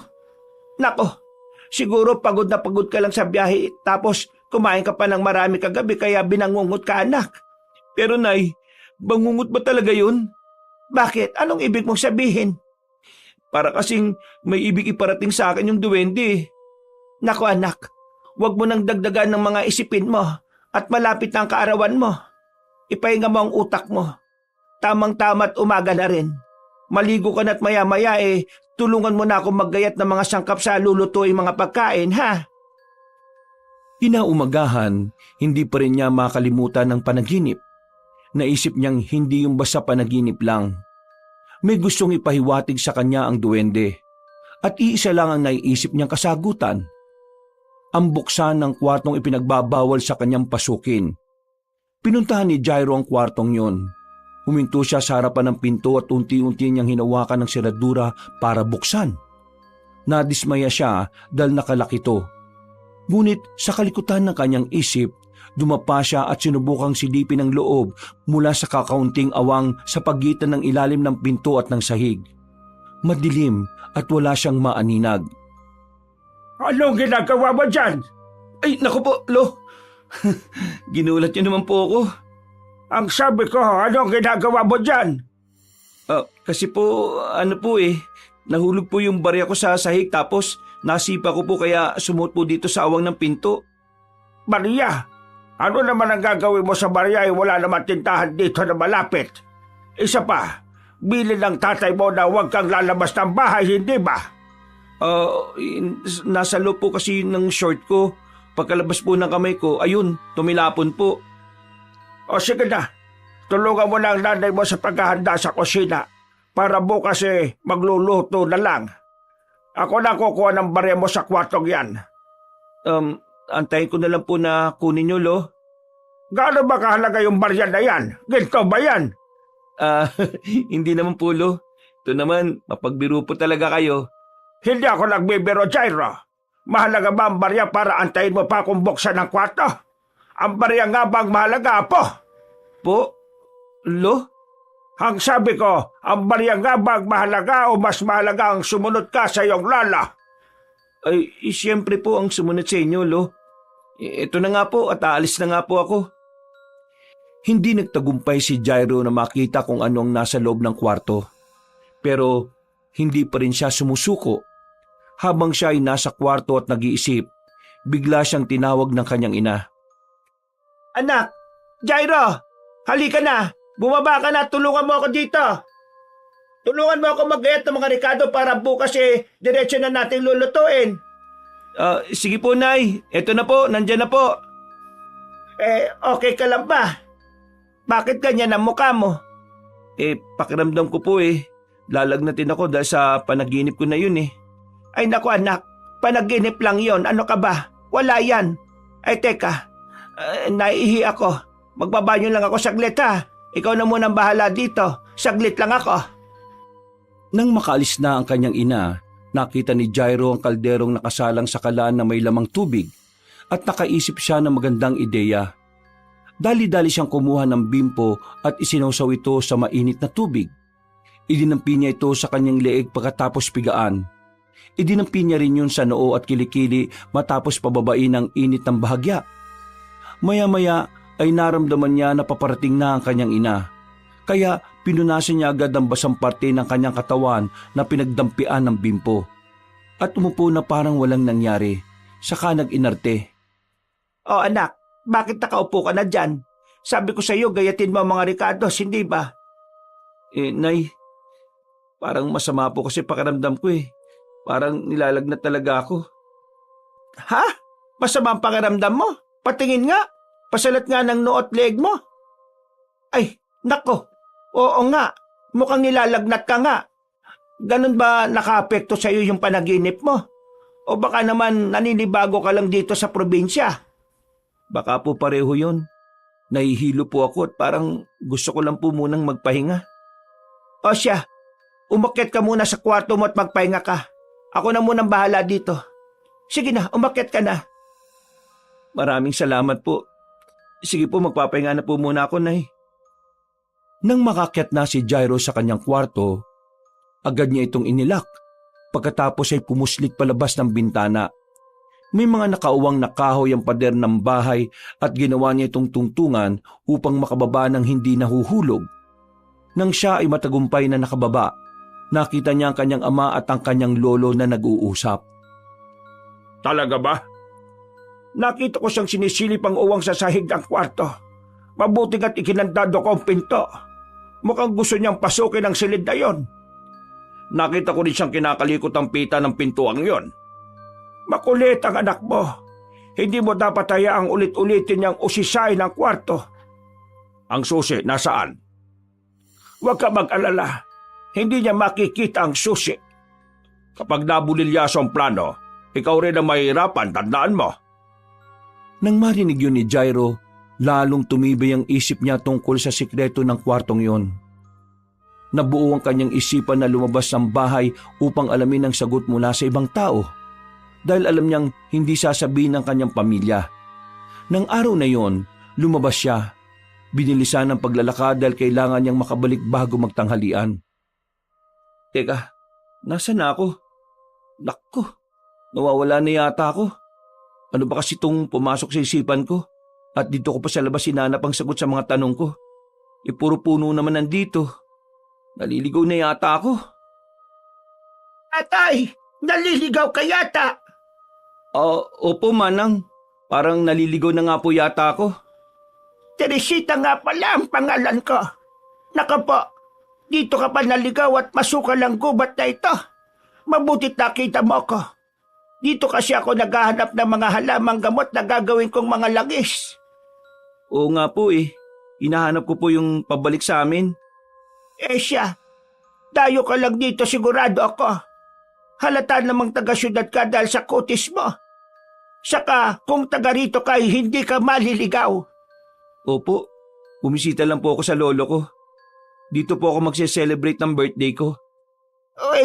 Nako, siguro pagod na pagod ka lang sa biyahe tapos kumain ka pa ng marami kagabi kaya binangungot ka, anak. Pero Nay, bangungot ba talaga yun? Bakit? Anong ibig mong sabihin? Para kasing may ibig iparating sa akin yung duwende. Nako anak, huwag mo nang dagdagan ng mga isipin mo at malapit na ang kaarawan mo. Ipahinga mo ang utak mo. Tamang-tama at umaga na rin. Maligo ka na't maya-maya tulungan mo na akong maggayat ng mga sangkap sa lulutuing mga pagkain, ha? Inaumagahan, hindi pa rin niya makalimutan ng panaginip. Naisip niyang hindi yung basta panaginip lang. May gustong ipahiwatig sa kanya ang duwende. At iisa lang ang naiisip niyang kasagutan. Ang buksan ng kwartong ipinagbabawal sa kanyang pasukin. Pinuntahan ni Jairo ang kwartong yon. Huminto siya sa harapan ng pinto at unti-unti niyang hinawakan ng seradura para buksan. Nadismaya siya dahil nakalakito. Ngunit sa kalikutan ng kanyang isip, dumapa siya at sinubukang silipin ang loob mula sa kakaunting awang sa pagitan ng ilalim ng pinto at ng sahig. Madilim at wala siyang maaninag. Anong ginagawa mo dyan? Ay, naku po, Lo. Ginulat niyo naman po ako. Ang sabi ko, anong ginagawa mo dyan? Kasi po, nahulog po yung barya ko sa sahig tapos nasipa ko po kaya sumuot po dito sa awang ng pinto. Barya? Ano naman ang gagawin mo sa barya wala naman tintahan dito na malapit? Isa pa, bilin ng tatay mo na huwag kang lalabas ng bahay, hindi ba? Nasa loob po kasi ng short ko. Pagkalabas po ng kamay ko, ayun, tumilapon po. O sige na, tulungan mo na ang nanay mo sa paghahanda sa kusina para bukas magluluto na lang. Ako na kukuha ng barya mo sa kwartong yan. Antayin ko na lang po na kunin nyo, Lo. Gaano ba kahalaga yung barya na yan? Ginto ba yan? Hindi naman po, Lo. Ito naman, mapagbiro po talaga kayo. Hindi ako nagbibiro, Jairo. Mahalaga ba ang barya para antayin mo pa kung buksan ng kwarto? Ang barya nga bang mahalaga, Apo? Po? Lo? Ang sabi ko, ang barya nga bang mahalaga o mas mahalaga ang sumunod ka sa iyong lala? Ay, siyempre po ang sumunod sa inyo, Lo. Ito na nga po at aalis na nga po ako. Hindi nagtagumpay si Jairo na makita kung ano ang nasa loob ng kwarto. Pero hindi pa rin siya sumusuko. Habang siya ay nasa kwarto at nag-iisip, bigla siyang tinawag ng kanyang ina. Anak! Jairo, halika na. Bumaba ka na, tulungan mo ako dito. Tulungan mo ako mag-ayat ng mga rekado para bukas diretso na natin lulutuin. Sige po, Nay. Eto na po, nandyan na po. Okay ka lang ba? Bakit ganyan ang mukha mo? Pakiramdam ko po lalagnatin ako dahil sa panaginip ko na yun Ay naku anak, panaginip lang yon. Ano ka ba? Wala yan. Ay teka, naiihi ako. Magbabanyo lang ako saglit ha. Ikaw na munang bahala dito. Saglit lang ako. Nang makaalis na ang kanyang ina, nakita ni Jairo ang kalderong nakasalang sa kalan na may lamang tubig at nakaisip siya ng magandang ideya. Dali-dali siyang kumuha ng bimpo at isinawsaw ito sa mainit na tubig. Idinampi niya ito sa kanyang leeg pagkatapos pigaan. Idinampi niya rin yun sa noo at kilikili matapos pababain ang init ng bahagya. Maya-maya ay naramdaman niya na paparating na ang kanyang ina. Kaya pinunasan niya agad ang basang parte ng kanyang katawan na pinagdampian ng bimpo. At umupo na parang walang nangyari. Saka nag-inarte. Oh anak, bakit nakaupo ka na dyan? Sabi ko sa iyo, gayatin mo ang mga rekados, hindi ba? Nay, parang masama po kasi pakiramdam ko Parang nilalagnat talaga ako. Ha? Masama ang pakiramdam mo? Patingin nga. Pasalat nga ng noo at leeg mo. Ay, nako. Oo nga. Mukhang nilalagnat ka nga. Ganun ba nakaapekto sa iyo yung panaginip mo? O baka naman naninibago ka lang dito sa probinsya? Baka po pareho yun. Nahihilo po ako at parang gusto ko lang po munang magpahinga. O siya, umakyat ka muna sa kwarto mo at magpahinga ka. Ako na munang bahala dito. Sige na, umakyat ka na. Maraming salamat po. Sige po, magpapahinga na po muna ako, Nay. Nang makakyat na si Jairo sa kanyang kwarto, agad niya itong inilak. Pagkatapos ay pumuslit palabas ng bintana. May mga nakauwang na kahoy ang pader ng bahay at ginawa niya itong tungtungan upang makababa ng hindi nahuhulog. Nang siya ay matagumpay na nakababa, nakita niya ang kanyang ama at ang kanyang lolo na nag-uusap. Talaga ba? Nakita ko siyang sinisilip ang uwang sa sahig ng kwarto. Mabuting at ikinandado ko ang pinto. Mukhang gusto niyang pasukin ang silid na yon. Nakita ko rin siyang kinakalikot ang pita ng pintuang yon. Makulit ang anak mo. Hindi mo dapat hayaang ulit-ulitin niyang usisain ang kwarto. Ang susi, nasaan? Huwag ka mag-alala. Hindi niya makikita ang susi. Kapag nabulilyaso ang plano, ikaw rin ang mahirapan, tandaan mo. Nang marinig yun ni Jairo, lalong tumibay ang isip niya tungkol sa sikreto ng kwartong yon. Nabuo ang kanyang isipan na lumabas ng bahay upang alamin ang sagot mula sa ibang tao. Dahil alam niyang hindi sasabihin ng kanyang pamilya. Nang araw na yon, lumabas siya. Binilisan ang paglalakad dahil kailangan niyang makabalik bago magtanghalian. Teka, nasa na ako? Naku, nawawala na yata ako. Ano ba kasi itong pumasok sa isipan ko? At dito ko pa sa labas hinanap ang sagot sa mga tanong ko. Puro puno naman nandito. Naliligaw na yata ako. Atay, naliligaw ka yata. Opo, Manang. Parang naliligaw na nga po yata ako. Teresita nga pala ang pangalan ko. Naka po, dito ka pa naligaw at masukal ang gubat na ito. Mabutit nakita mo ko. Dito kasi ako naghahanap ng mga halamang gamot na gagawin kong mga langis. Oo nga po Hinahanap ko po yung pabalik sa amin. Siya, dayo ka lang dito sigurado ako. Halata namang taga-syudad ka dahil sa kutis mo. Saka kung taga rito ka hindi ka maliligaw. Opo, bumisita lang po ako sa lolo ko. Dito po ako magse-celebrate ng birthday ko.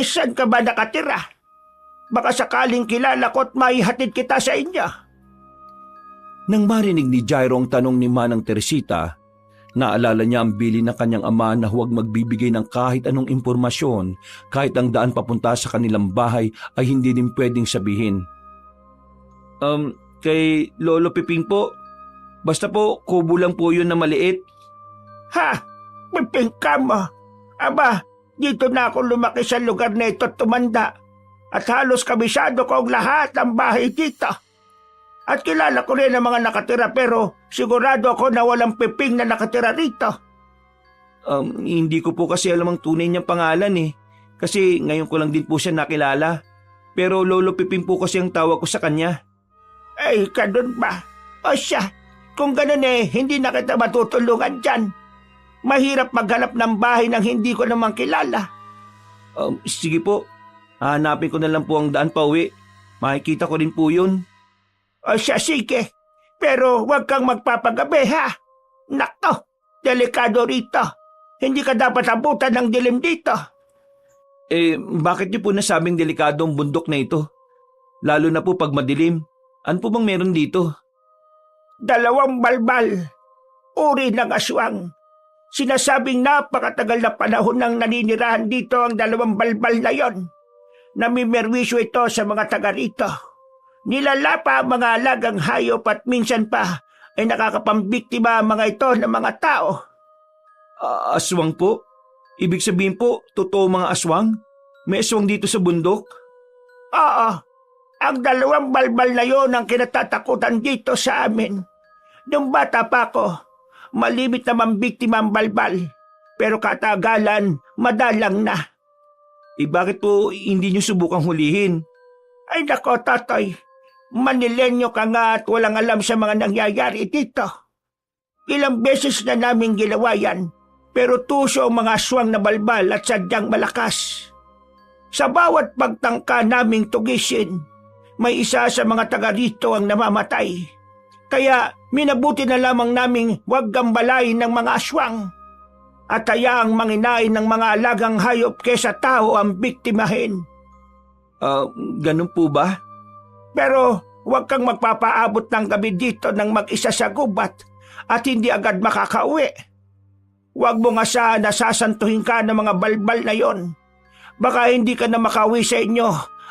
Saan ka ba nakatira? Baka sakaling kilala ko at maihatid kita sa inyo. Nang marinig ni Jairo ang tanong ni Manang Teresita, naalala niya ang bilin ng kanyang ama na huwag magbibigay ng kahit anong impormasyon kahit ang daan papunta sa kanilang bahay ay hindi din pwedeng sabihin. Kay Lolo Piping po. Basta po, kubo lang po yun na maliit. Ha? Piping ka mo? Aba, dito na ako lumaki sa lugar na ito at tumanda. At halos kabisado ko ang lahat ng bahay dito. At kilala ko rin ang mga nakatira pero sigurado ako na walang Piping na nakatira rito. Hindi ko po kasi alam ang tunay niyang pangalan eh. Kasi ngayon ko lang din po siya nakilala. Pero Lolo Piping po kasi ang tawag ko sa kanya. Ay, ganun ba? O siya, kung ganun hindi na kita matutulungan dyan. Mahirap maghanap ng bahay nang hindi ko naman kilala. Sige po, hanapin ko na lang po ang daan pa uwi. Makikita ko rin po yun. O siya, sige. Pero huwag kang magpapagabi, ha? Nako, delikado rito. Hindi ka dapat abutan ng dilim dito. Bakit niyo po nasabing delikado ang bundok na ito? Lalo na po pag madilim. Ano po bang meron dito? 2 balbal. Uri ng aswang. Sinasabing napakatagal na panahon nang naninirahan dito ang 2 balbal na yon. Namimerwisyo ito sa mga taga rito. Nilalapa ang mga alagang hayop at minsan pa ay nakakapambiktima ang mga ito ng mga tao. Aswang po? Ibig sabihin po, totoo mga aswang? May aswang dito sa bundok? Oo, ang 2 balbal na yon ang kinatatakutan dito sa amin. Nung bata pa ako, malimit na mambiktima ang balbal, pero katagalan, madalang na. Bakit po hindi niyo subukang hulihin? Ay nako, Totoy. Manilenyo ka nga at walang alam sa mga nangyayari dito. Ilang beses na namin ginawa yan, pero tuso ang mga aswang na balbal at sadyang malakas. Sa bawat pagtangka naming tugisin, may isa sa mga taga rito ang namamatay. Kaya minabuti na lamang naming huwag gambalain ng mga aswang. At hayaang manginain ng mga alagang hayop kesa tao ang biktimahin. Ganun po ba? Pero huwag kang magpapaabot ng gabi dito ng mag-isa sa gubat at hindi agad makakauwi. Huwag mo nga sana sasantuhin ka ng mga balbal na yon. Baka hindi ka na makauwi sa inyo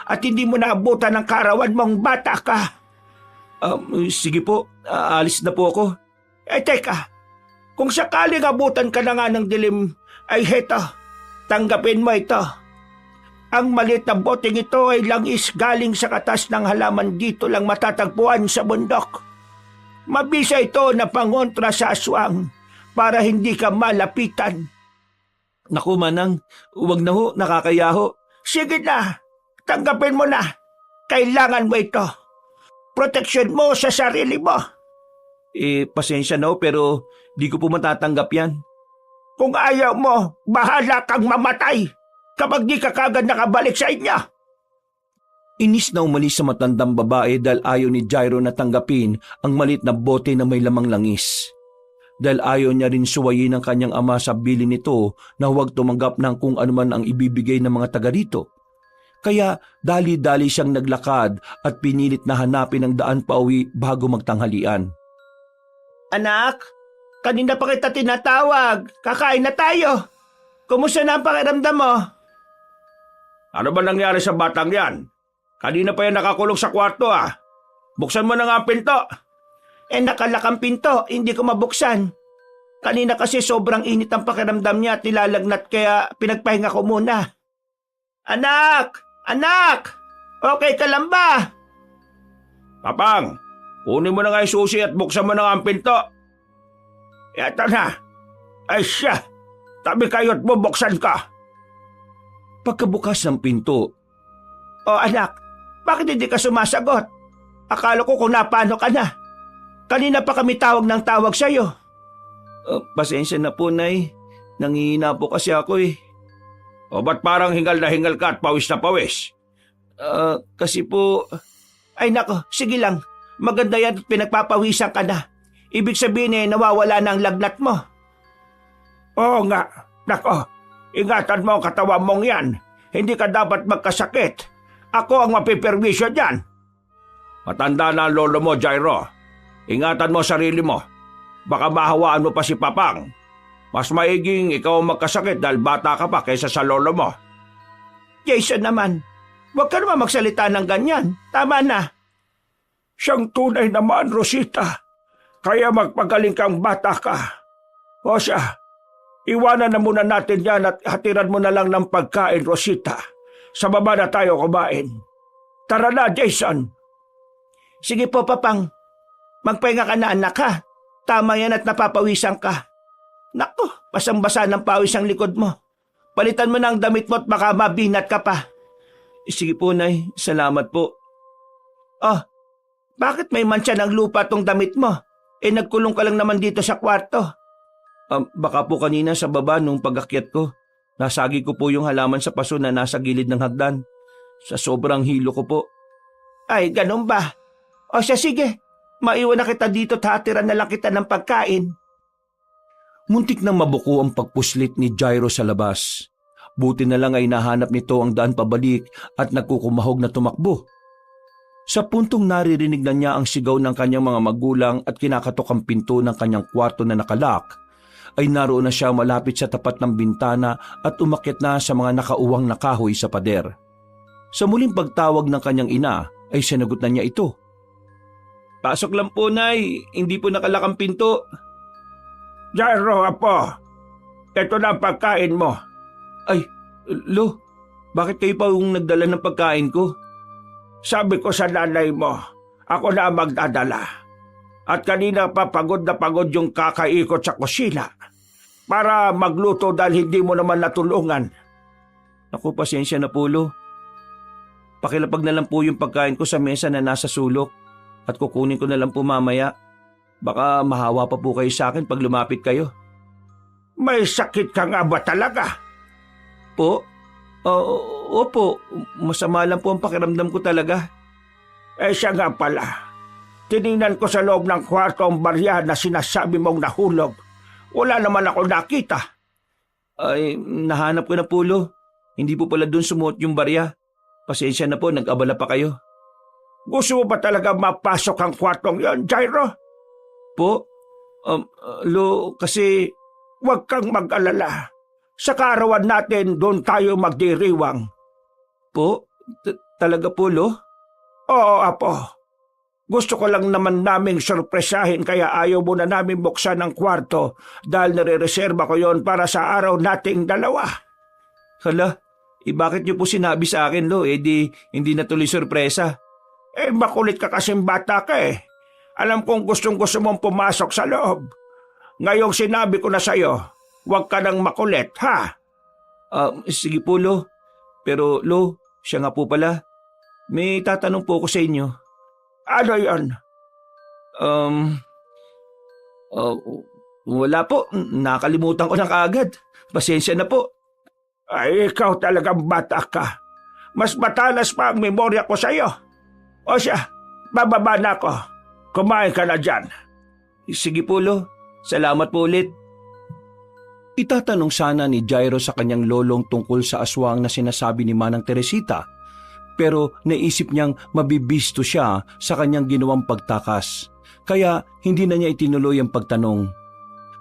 at hindi mo naabutan ng karawan mong bata ka. Sige po, alis na po ako. Teka, kung sakaling abutan ka na nga ng dilim, ay heto, tanggapin mo ito. Ang maliit na boteng ito ay langis galing sa katas ng halaman dito lang matatagpuan sa bundok. Mabisa ito na pangontra sa aswang para hindi ka malapitan. Naku manang, huwag na ho, nakakaya ho. Sige na, tanggapin mo na. Kailangan mo ito. Proteksyon mo sa sarili mo. Pasensya na ho, pero di ko po matatanggap yan. Kung ayaw mo, bahala kang mamatay kapag di ka kagad nakabalik sa inyo. Inis na umalis sa matandang babae dahil ayaw ni Jairo na tanggapin ang malit na bote na may lamang langis. Dahil ayaw niya rin suwayin ng kanyang ama sa bilin nito na huwag tumanggap ng kung anuman ang ibibigay ng mga taga rito. Kaya dali-dali siyang naglakad at pinilit na hanapin ang daan pauwi bago magtanghalian. Anak, kanina pa kita tinatawag. Kakain na tayo. Kumusta na ang pakiramdam mo? Ano ba nangyari sa batang yan? Kanina pa yan nakakulong sa kwarto Buksan mo na nga ang pinto. Nakalakang pinto, hindi ko mabuksan. Kanina kasi sobrang init ang pakiramdam niya at nilalagnat kaya pinagpahinga ko muna. Anak! Anak! Okay ka lang ba? Papang, kunin mo na nga yung susi at buksan mo na nga ang pinto. Eto na. Ay siya, tabi kayo at bubuksan ka. Pagkabukas ng pinto, O anak, bakit hindi ka sumasagot? Akala ko kung napano ka na. Kanina pa kami tawag ng tawag sa'yo. Pasensya na po, Nay. Nangihina po kasi ako O ba't parang hingal na hingal ka at pawis na pawis? Kasi po... Ay nako, sige lang. Maganda yan at pinagpapawisan ka na. Ibig sabihin nawawala na ang lagnat mo. Oo nga. Nako, ingatan mo ang katawan mong yan. Hindi ka dapat magkasakit. Ako ang mapiperwisyo dyan. Matanda na ang lolo mo, Jairo. Ingatan mo sarili mo. Baka mahawaan mo pa si Papang. Mas maiging ikaw ang magkasakit dahil bata ka pa kaysa sa lolo mo. Jason naman, huwag ka naman magsalita ng ganyan. Tama na. Siyang tunay naman, Rosita. Kaya magpagaling kang bata ka. O siya, iwanan na muna natin yan at hatiran mo na lang ng pagkain, Rosita. Sa baba na tayo kumain. Tara na, Jason. Sige po, Papang. Magpahinga ka na, anak, ha? Tama yan at napapawisan ka. Naku, basang-basa ng pawis ang likod mo. Palitan mo na ang damit mo at baka mabinat ka pa. Sige po, Nay. Salamat po. Oh, bakit may mantsa ng lupa tong damit mo? Nagkulong ka lang naman dito sa kwarto. Baka po kanina sa baba nung pag-akyat ko, nasagi ko po yung halaman sa paso na nasa gilid ng hagdan. Sa sobrang hilo ko po. Ay, ganun ba? O siya, sige. Maiwan na kita dito at hatiran na lang kita ng pagkain. Muntik nang mabuko ang pagpuslit ni Jairo sa labas. Buti na lang ay nahanap nito ang daan pabalik at nagkukumahog na tumakbo. Sa puntong naririnig na niya ang sigaw ng kanyang mga magulang at kinakatok ang pinto ng kanyang kwarto na nakalak, ay naroon na siya malapit sa tapat ng bintana at umakyat na sa mga nakauwang na kahoy sa pader. Sa muling pagtawag ng kanyang ina, ay sinagot na niya ito. Pasok lang po, Nay. Hindi po nakalak ang pinto. Jairo, apo. Ito na ang pagkain mo. Ay, Lo, bakit kayo pa yung nagdala ng pagkain ko? Sabi ko sa nanay mo, ako na ang magdadala. At kanina pa pagod na pagod yung kakaikot sa kusina para magluto dahil hindi mo naman natulungan. Naku, pasensya na po, Lo. Pakilapag na lang po yung pagkain ko sa mesa na nasa sulok at kukunin ko na lang po mamaya. Baka mahawa pa po kayo sa akin pag lumapit kayo. May sakit ka nga ba talaga? Po? Opo, masama lang po ang pakiramdam ko talaga. Siya nga pala. Tiningnan ko sa loob ng kwarto ang barya na sinasabi mong nahulog. Wala naman ako nakita. Ay, nahanap ko na po, Lo. Hindi po pala doon sumuot yung barya. Pasensya na po, nag-abala pa kayo. Gusto mo ba talaga mapasok ang kwartong yon, Jairo? Po? Lo, kasi... Huwag kang mag-alala. Sa kaarawan natin, doon tayo magdiriwang. Po? Talaga po, Lo? Oo, apo. Gusto ko lang naman naming sorpresahin kaya ayaw mo na namin buksan ang kwarto dahil nare-reserba ko yon para sa araw nating dalawa. Hala, bakit niyo po sinabi sa akin, Lo? Di hindi na tuloy sorpresa. Makulit ka kasing bata ka eh. Alam kong gustong-gusto mong pumasok sa loob. Ngayong sinabi ko na sa'yo, huwag ka nang makulit, ha? Sige po, Lo. Pero, Lo, siya nga po pala. May tatanong po ako sa inyo. Ano yon? Wala po. Nakalimutan ko na kaagad. Pasensya na po. Ay, ikaw talagang bata ka. Mas matalas pa ang memorya ko sa'yo. O siya, bababa na ako. Kumain ka na dyan. Sige po, Lo. Salamat po ulit. Itatanong sana ni Jairo sa kanyang lolong tungkol sa aswang na sinasabi ni Manang Teresita, pero naisip niyang mabibisto siya sa kanyang ginawang pagtakas, kaya hindi na niya itinuloy ang pagtanong.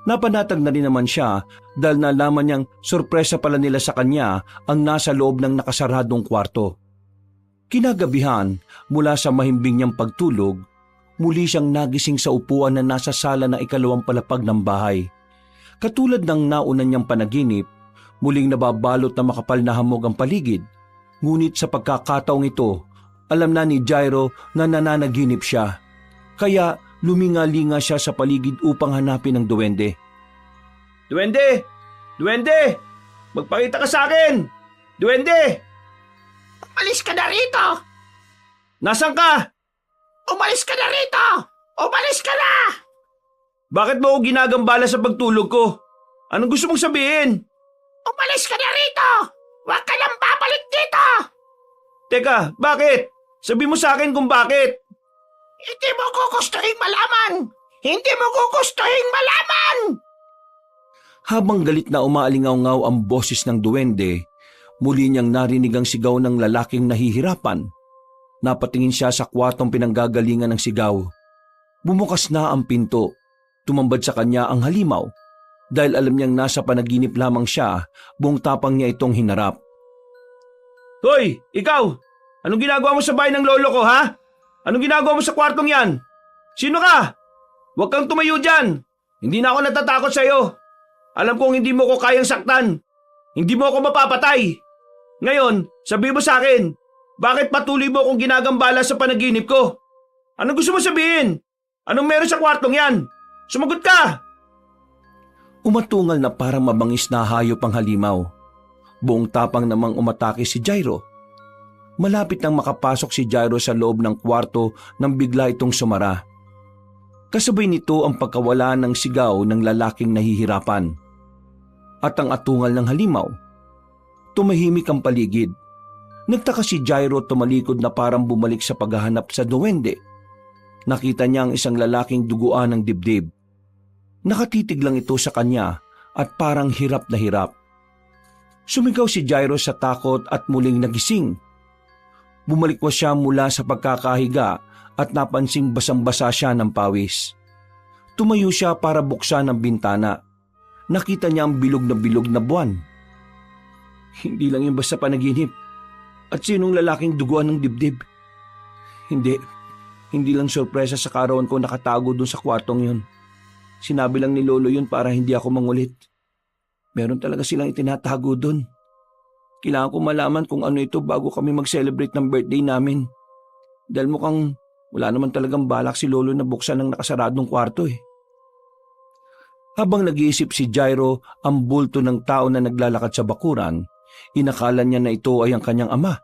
Napanatag na rin naman siya dahil nalaman niyang sorpresa pala nila sa kanya ang nasa loob ng nakasaradong kwarto. Kinagabihan, mula sa mahimbing niyang pagtulog, muli siyang nagising sa upuan na nasa sala ng ikalawang palapag ng bahay. Katulad ng nauna niyang panaginip, muling nababalot na makapal na hamog ang paligid. Ngunit sa pagkakataong ito, alam na ni Jairo na nananaginip siya. Kaya luminga-linga siya sa paligid upang hanapin ang duwende. Duwende! Duwende! Magpakita ka sa akin! Duwende! Umalis ka na rito! Nasaan ka? Umalis ka na rito! Umalis ka na! Bakit mo ako ginagambala sa pagtulog ko? Anong gusto mong sabihin? Umalis ka na rito! Huwag ka nang babalik dito! Teka, bakit? Sabi mo sa akin kung bakit. Hindi mo gugustuhin malaman! Hindi mo gugustuhin malaman! Habang galit na umaalingaw-ngaw ang boses ng duwende, muli niyang narinig ang sigaw ng lalaking nahihirapan. Napatingin siya sa kwartong pinanggagalingan ng sigaw. Bumukas na ang pinto. Tumambad sa kanya ang halimaw. Dahil alam niyang nasa panaginip lamang siya, buong tapang niya itong hinarap. Hoy, ikaw! Anong ginagawa mo sa bahay ng lolo ko, ha? Anong ginagawa mo sa kwartong yan? Sino ka? Huwag kang tumayo dyan. Hindi na ako natatakot sa'yo. Alam kong hindi mo ko kayang saktan. Hindi mo ako mapapatay. Ngayon, sabi mo sa akin, bakit patuloy mo akong ginagambala sa panaginip ko? Anong gusto mo sabihin? Anong meron sa kwartong yan? Sumagot ka! Umatungal na parang mabangis na hayop ang halimaw. Buong tapang namang umatake si Jairo. Malapit nang makapasok si Jairo sa loob ng kwarto nang bigla itong sumara. Kasabay nito ang pagkawala ng sigaw ng lalaking nahihirapan. At ang atungal ng halimaw. Tumahimik ang paligid. Nagtaka si Jairo at tumalikod na parang bumalik sa paghahanap sa duwende. Nakita niya ang isang lalaking duguan ng dibdib. Nakatitig lang ito sa kanya at parang hirap na hirap. Sumigaw si Jairo sa takot at muling nagising. Bumalikwas siya mula sa pagkakahiga at napansing basang-basa siya ng pawis. Tumayo siya para buksan ang bintana. Nakita niya ang bilog na buwan. Hindi lang yung basta panaginip. At sinong lalaking duguan ng dibdib? Hindi lang sorpresa sa karawan ko nakatago dun sa kwartong yun. Sinabi lang ni Lolo yun para hindi ako mangulit. Meron talaga silang itinatago dun. Kailangan ko malaman kung ano ito bago kami mag-celebrate ng birthday namin. Dahil mukhang wala naman talagang balak si Lolo na buksan ang nakasaradong kwarto eh. Habang nag-iisip si Jairo ang bulto ng tao na naglalakad sa bakuran, inakala niya na ito ay ang kanyang ama.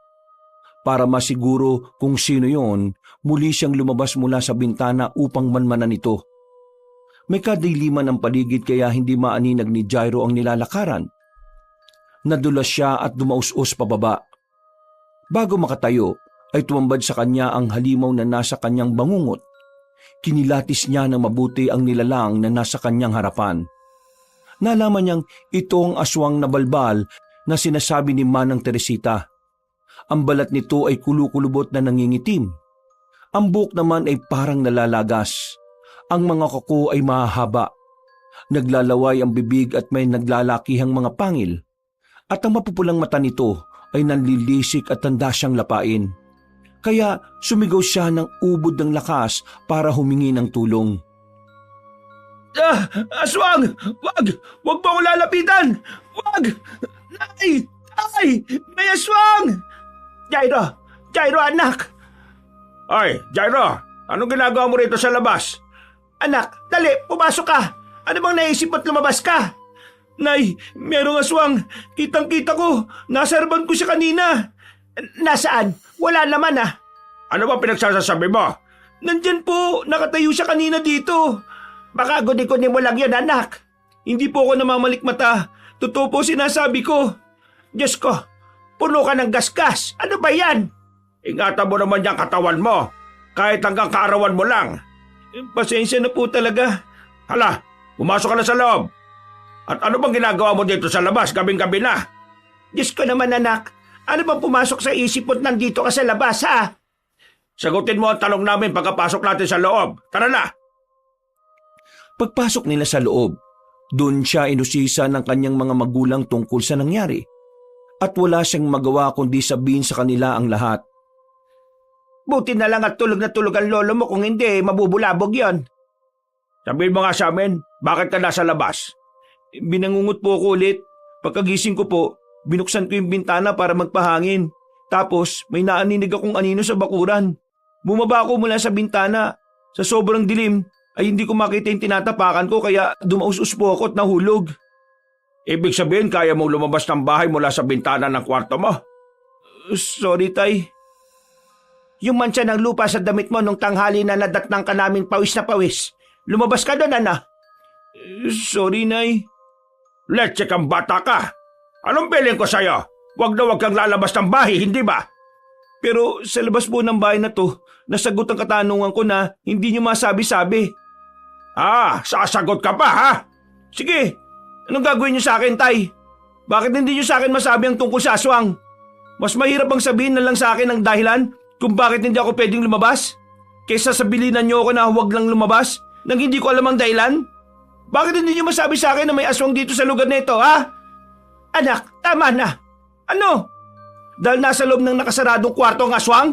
Para masiguro kung sino yon, muli siyang lumabas mula sa bintana upang manmanan ito. May kadiliman ang paligid kaya hindi maaninag ni Jairo ang nilalakaran. Nadulas siya at dumaus-us pababa. Bago makatayo, ay tumambad sa kanya ang halimaw na nasa kanyang bangungot. Kinilatis niya ng mabuti ang nilalang na nasa kanyang harapan. Nalaman niyang ito ang aswang na balbal na sinasabi ni Manang Teresita. Ang balat nito ay kulukulubot na nangingitim. Ang buhok naman ay parang nalalagas. Ang mga kuko ay mahahaba. Naglalaway ang bibig at may naglalakihang mga pangil. At ang mapupulang mata nito ay nanlilisik at tanda siyang lapain. Kaya sumigaw siya ng ubod ng lakas para humingi ng tulong. Aswang! Wag! Wag mo akong lalapitan! Wag! Nay! Tay! May aswang! Jairo anak! Ay, Jairo! Anong ginagawa mo rito sa labas? Anak, dali, pumasok ka! Ano bang naisip mo't lumabas ka? Nay, merong aswang! Kitang-kita ko! Nasa harapan ko siya kanina! Nasaan? Wala naman ah! Ano ba pinagsasasabi mo? Nandyan po, nakatayo siya kanina dito. Baka guni-guni mo lang yun, anak. Hindi po ako namamalikmata. Totoo po sinasabi ko. Diyos ko, puno ka ng gasgas. Ano ba yan? Ingatan mo naman yung katawan mo. Kahit hanggang kaarawan mo lang. Pasensya na po talaga. Hala, pumasok ka na sa loob. At ano bang ginagawa mo dito sa labas gabing-gabi na? Diyos ko naman, anak. Ano bang pumasok sa isip mo't nandito ka sa labas, ha? Sagutin mo ang tanong namin pagkapasok natin sa loob. Tara na! Pagpasok nila sa loob, doon siya inusisa ng kanyang mga magulang tungkol sa nangyari. At wala siyang magawa kundi sabihin sa kanila ang lahat. Buti na lang at tulog na tulog ang lolo mo, kung hindi, mabubulabog yon. Sabihin mo nga sa amin, bakit ka nasa labas? Binangungot po ako ulit. Pagkagising ko po, binuksan ko yung bintana para magpahangin. Tapos may naaninig akong anino sa bakuran. Bumaba ako mula sa bintana. Sa sobrang dilim ay hindi ko makita yung tinatapakan ko kaya dumaus-us po ako at nahulog. Ibig sabihin kaya mong lumabas ng bahay mula sa bintana ng kwarto mo? Sorry, Tay. Yung mancha ng lupa sa damit mo nung tanghali na nadatnang ka namin pawis na pawis. Lumabas ka doon, Ana. Sorry, Nay. Let's check ang bata ka. Anong bilin ko sa'yo? Huwag na huwag kang lalabas ng bahay, hindi ba? Pero sa labas po ng bahay na to, nasagot ang katanungan ko na hindi niyo masabi-sabi. Sasagot ka pa, ha? Sige, anong gagawin niyo sa akin, Tay? Bakit hindi niyo sa akin masabi ang tungkol sa aswang? Mas mahirap bang sabihin na lang sa akin ang dahilan kung bakit hindi ako pwedeng lumabas? Kaysa sabilinan niyo ako na huwag lang lumabas nang hindi ko alam ang dahilan? Bakit hindi niyo masabi sa akin na may aswang dito sa lugar na ito, ha? Anak, tama na. Ano? Dahil nasa loob ng nakasaradong kwarto ang aswang?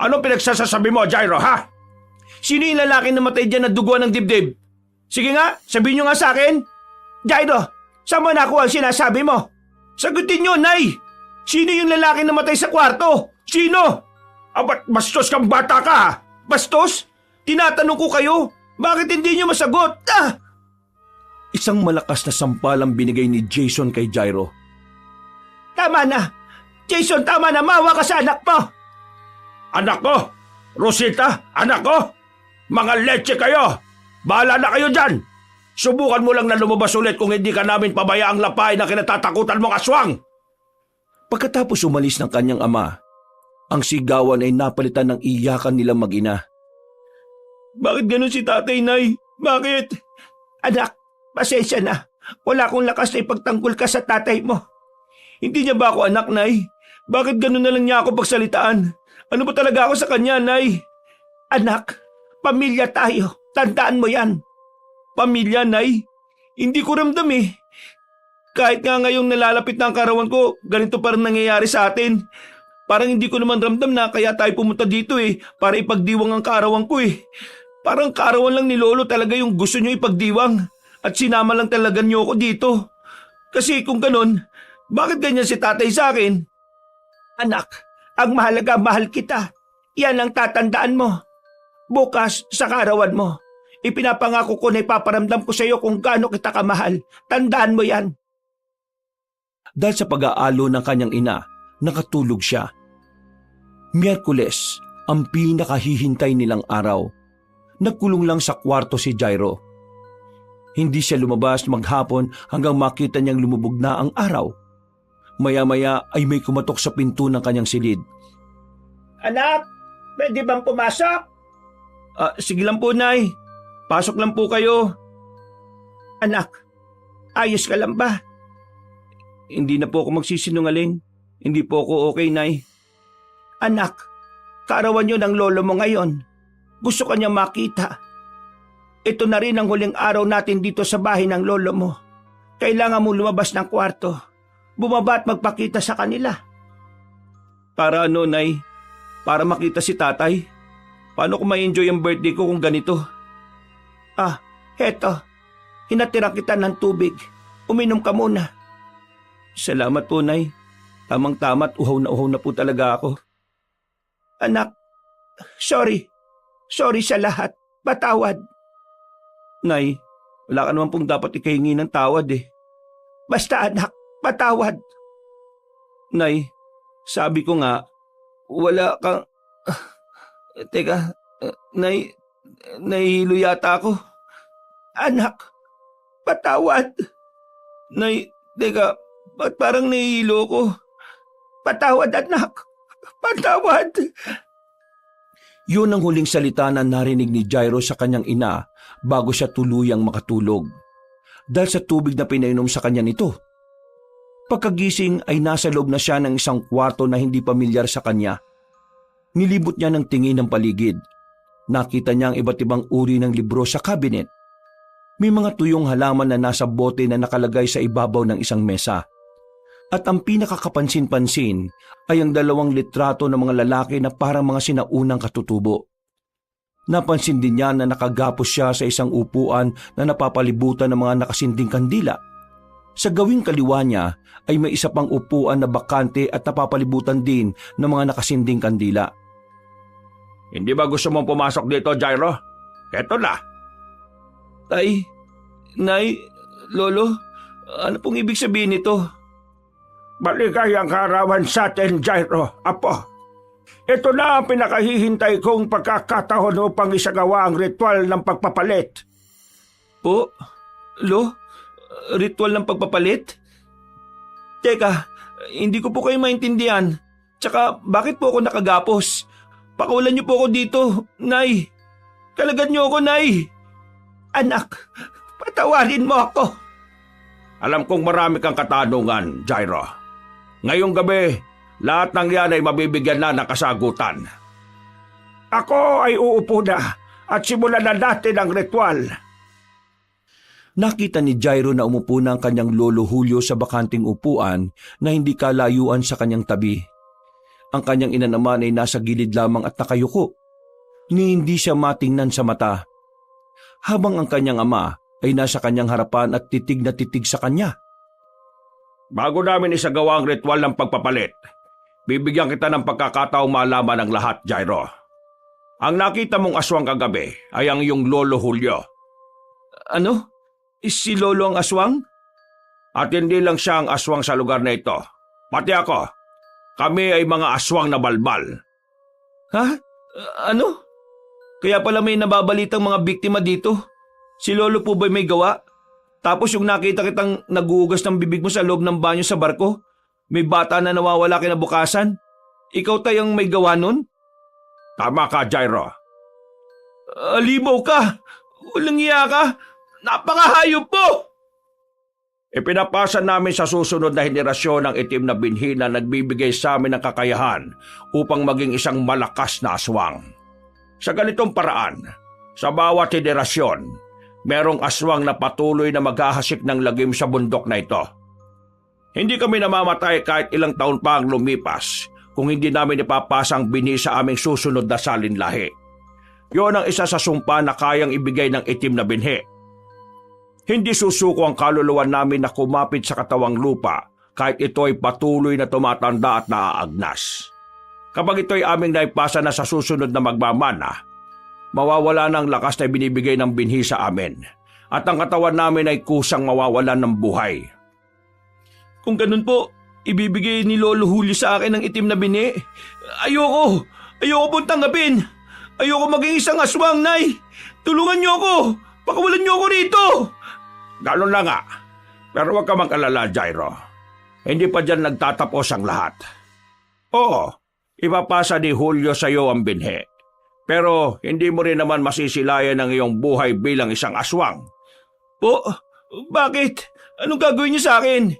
Anong pinagsasasabi mo, Jairo, ha? Sino yung lalaki na matay dyan na duguan ng dibdib? Sige nga, sabihin nyo nga sa akin. Jairo, saan mo nakuha ang sinasabi mo? Sagutin nyo, Nay! Sino yung lalaki na matay sa kwarto? Sino? Ba't bastos kang bata ka, ha? Bastos, tinatanong ko kayo, bakit hindi nyo masagot? Ah! Isang malakas na sampal ang binigay ni Jason kay Jairo. Tama na! Jason, tama na! Mawa ka sa anak mo! Anak ko! Rosita, anak ko! Mga leche kayo! Bahala na kayo dyan! Subukan mo lang na lumabas ulit kung hindi ka namin pabayaang lapain na kinatatakutan mong aswang! Pagkatapos umalis ng kanyang ama, ang sigawan ay napalitan ng iyakan nilang mag-ina. Bakit ganun si tatay, Nay? Bakit? Anak, pasensya na. Wala akong lakas na ipagtanggol ka sa tatay mo. Hindi niya ba ako anak, Nay? Bakit ganun na lang niya ako pagsalitaan? Ano ba talaga ako sa kanya, Nay? Anak, pamilya tayo. Tandaan mo yan. Pamilya, Nay? Hindi ko ramdam eh. Kahit nga ngayong nalalapit na ang karawan ko, ganito pa rin nangyayari sa atin. Parang hindi ko naman ramdam na kaya tayo pumunta dito eh, para ipagdiwang ang karawan ko eh. Parang karawan lang ni Lolo talaga yung gusto nyo ipagdiwang at sinama lang talaga nyo ako dito. Kasi kung ganun, bakit ganyan si tatay sa akin? Anak, ang mahalaga mahal kita. Yan ang tatandaan mo. Bukas sa karawan mo, ipinapangako ko na ipaparamdam ko sa iyo kung gaano kita kamahal. Tandaan mo yan. Dahil sa pag-aalo ng kanyang ina, nakatulog siya. Miyerkules, ang pinakahihintay nilang araw. Nagkulong lang sa kwarto si Jairo. Hindi siya lumabas maghapon hanggang makita niyang lumubog na ang araw. Maya-maya ay may kumatok sa pinto ng kanyang silid. Anak, pwede bang pumasok? Sige lang po, Nay. Pasok lang po kayo. Anak, ayos ka lang ba? Hindi na po ako magsisinungaling. Hindi po ako okay, Nay. Anak, kaarawan niyo ng lolo mo ngayon. Gusto ka niya makita. Ito na rin ang huling araw natin dito sa bahay ng lolo mo. Kailangan mo lumabas ng kwarto. Bumaba at magpakita sa kanila. Para ano, Nay? Para makita si tatay? Paano ko ma-enjoy ang birthday ko kung ganito? Heto. Hinatira kita ng tubig. Uminom ka muna. Salamat po, Nay. Tamang-tama't uhaw na po talaga ako. Anak, sorry. Sorry sa lahat. Patawad. Nay, wala ka naman pong dapat ikahingi ng tawad eh. Basta anak, patawad. Nay, sabi ko nga, wala kang... Teka, Nay, nahihilo yata ako. Anak, patawad. Nay, teka, ba't parang nahihilo ko? Patawad anak. Patawad. Yun ang huling salita na narinig ni Jairo sa kanyang ina bago siya tuluyang makatulog. Dahil sa tubig na pinainom sa kanya nito. Pagkagising ay nasa loob na siya ng isang kwarto na hindi pamilyar sa kanya. Nilibot niya ng tingin ng paligid. Nakita niya ang iba't ibang uri ng libro sa cabinet. May mga tuyong halaman na nasa bote na nakalagay sa ibabaw ng isang mesa. At ang pinakakapansin-pansin ay ang 2 litrato ng mga lalaki na parang mga sinaunang katutubo. Napansin din niya na nakagapos siya sa isang upuan na napapalibutan ng mga nakasinding kandila. Sa gawing kaliwa niya ay may isa pang upuan na bakante at napapalibutan din ng mga nakasinding kandila. Hindi ba gusto mong pumasok dito, Jairo? Eto na. Tay, Nay, Lolo, ano pong ibig sabihin nito? Maligayang karawan sa atin, Jairo, apo. Ito na ang pinakahihintay kong pagkakataon upang isagawa ang ritual ng pagpapalit. Po? Lo? Ritual ng pagpapalit? Teka, hindi ko po kayo maintindihan. Tsaka bakit po ako nakagapos? Pakulan niyo po ako dito, Nay. Kalagan niyo ako, Nay. Anak, patawarin mo ako. Alam kong marami kang katanungan, Jairo. Ngayong gabi, lahat ng yan ay mabibigyan na ng kasagutan. Ako ay uupo na at simulan na natin ang ritual. Nakita ni Jairo na umupo na ang kanyang lolo Julio sa bakanting upuan na hindi kalayuan sa kanyang tabi. Ang kanyang ina naman ay nasa gilid lamang at nakayuko, ni hindi siya matingnan sa mata. Habang ang kanyang ama ay nasa kanyang harapan at titig na titig sa kanya. Bago namin isagawa ang ritual ng pagpapalit, bibigyan kita ng pagkakataong malaman ang lahat, Jairo. Ang nakita mong aswang kagabi ay ang iyong lolo Julio. Ano? Si Lolo ang aswang? At hindi lang siya ang aswang sa lugar na ito. Pati ako. Kami ay mga aswang na balbal. Ha? Ano? Kaya pala may nababalitang mga biktima dito. Si Lolo po ba may gawa? Tapos yung nakita kitang naguhugas ng bibig mo sa loob ng banyo sa barko, may bata na nawawala kinabukasan. Ikaw tayong may gawa nun? Tama ka, Jairo. Alibaw ka! Walang iya ka! Napakahayop po! Ipinapasa namin sa susunod na henerasyon ang itim na binhi na nagbibigay sa amin ng kakayahan upang maging isang malakas na aswang. Sa ganitong paraan, sa bawat henerasyon, merong aswang na patuloy na maghahasik ng lagim sa bundok na ito. Hindi kami namamatay kahit ilang taon pa ang lumipas kung hindi namin ipapasa ang binhi sa aming susunod na salinlahi. Yon ang isa sa sumpa na kayang ibigay ng itim na binhi. Hindi susuko ang kaluluwa namin na kumapit sa katawang lupa kahit ito ay patuloy na tumatanda at naaagnas. Kapag ito ay aming naipasa na sa susunod na magmamana, mawawala ng lakas na binibigay ng binhi sa amin at ang katawan namin ay kusang mawawalan ng buhay. Kung ganun po, ibibigay ni Lolo Julio sa akin ng itim na binhi. Ayoko! Ayoko pong tanggapin! Ayoko maging isang aswang, Nay! Tulungan niyo ako! Pakawalan niyo ako rito! Gano'n na nga. Pero huwag ka mag-alala, Jairo. Hindi pa dyan nagtatapos ang lahat. Oo, ipapasa ni Julio sa iyo ang binhi. Pero hindi mo rin naman masisilayan ang iyong buhay bilang isang aswang. Po, bakit? Anong gagawin niyo sa akin?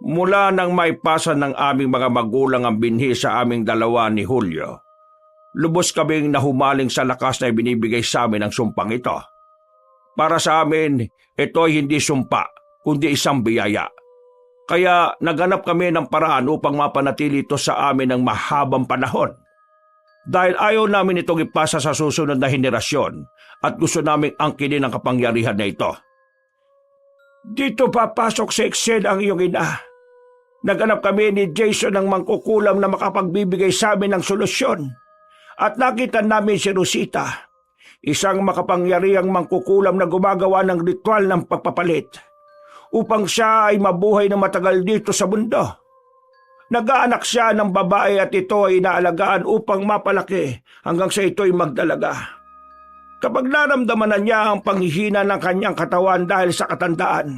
Mula nang maipasa ng aming mga magulang ang binhi sa aming dalawa ni Julio, lubos kaming nahumaling sa lakas na ibinibigay sa amin ng sumpang ito. Para sa amin, ito ay hindi sumpa, kundi isang biyaya. Kaya naganap kami ng paraan upang mapanatili ito sa amin ng mahabang panahon. Dahil ayaw namin itong ipasa sa susunod na henerasyon at gusto naming angkinin ang kapangyarihan na ito. Dito papasok sa Excel ang iyong ina. Naganap kami ni Jason ng mangkukulam na makapagbibigay sa amin ng solusyon. At nakita namin si Rosita, isang makapangyarihang mangkukulam na gumagawa ng ritual ng pagpapalit upang siya ay mabuhay na matagal dito sa mundo. Nag-aanak siya ng babae at ito ay inaalagaan upang mapalaki hanggang sa ito'y magdalaga. Kapag naramdaman na niya ang panghihina ng kanyang katawan dahil sa katandaan,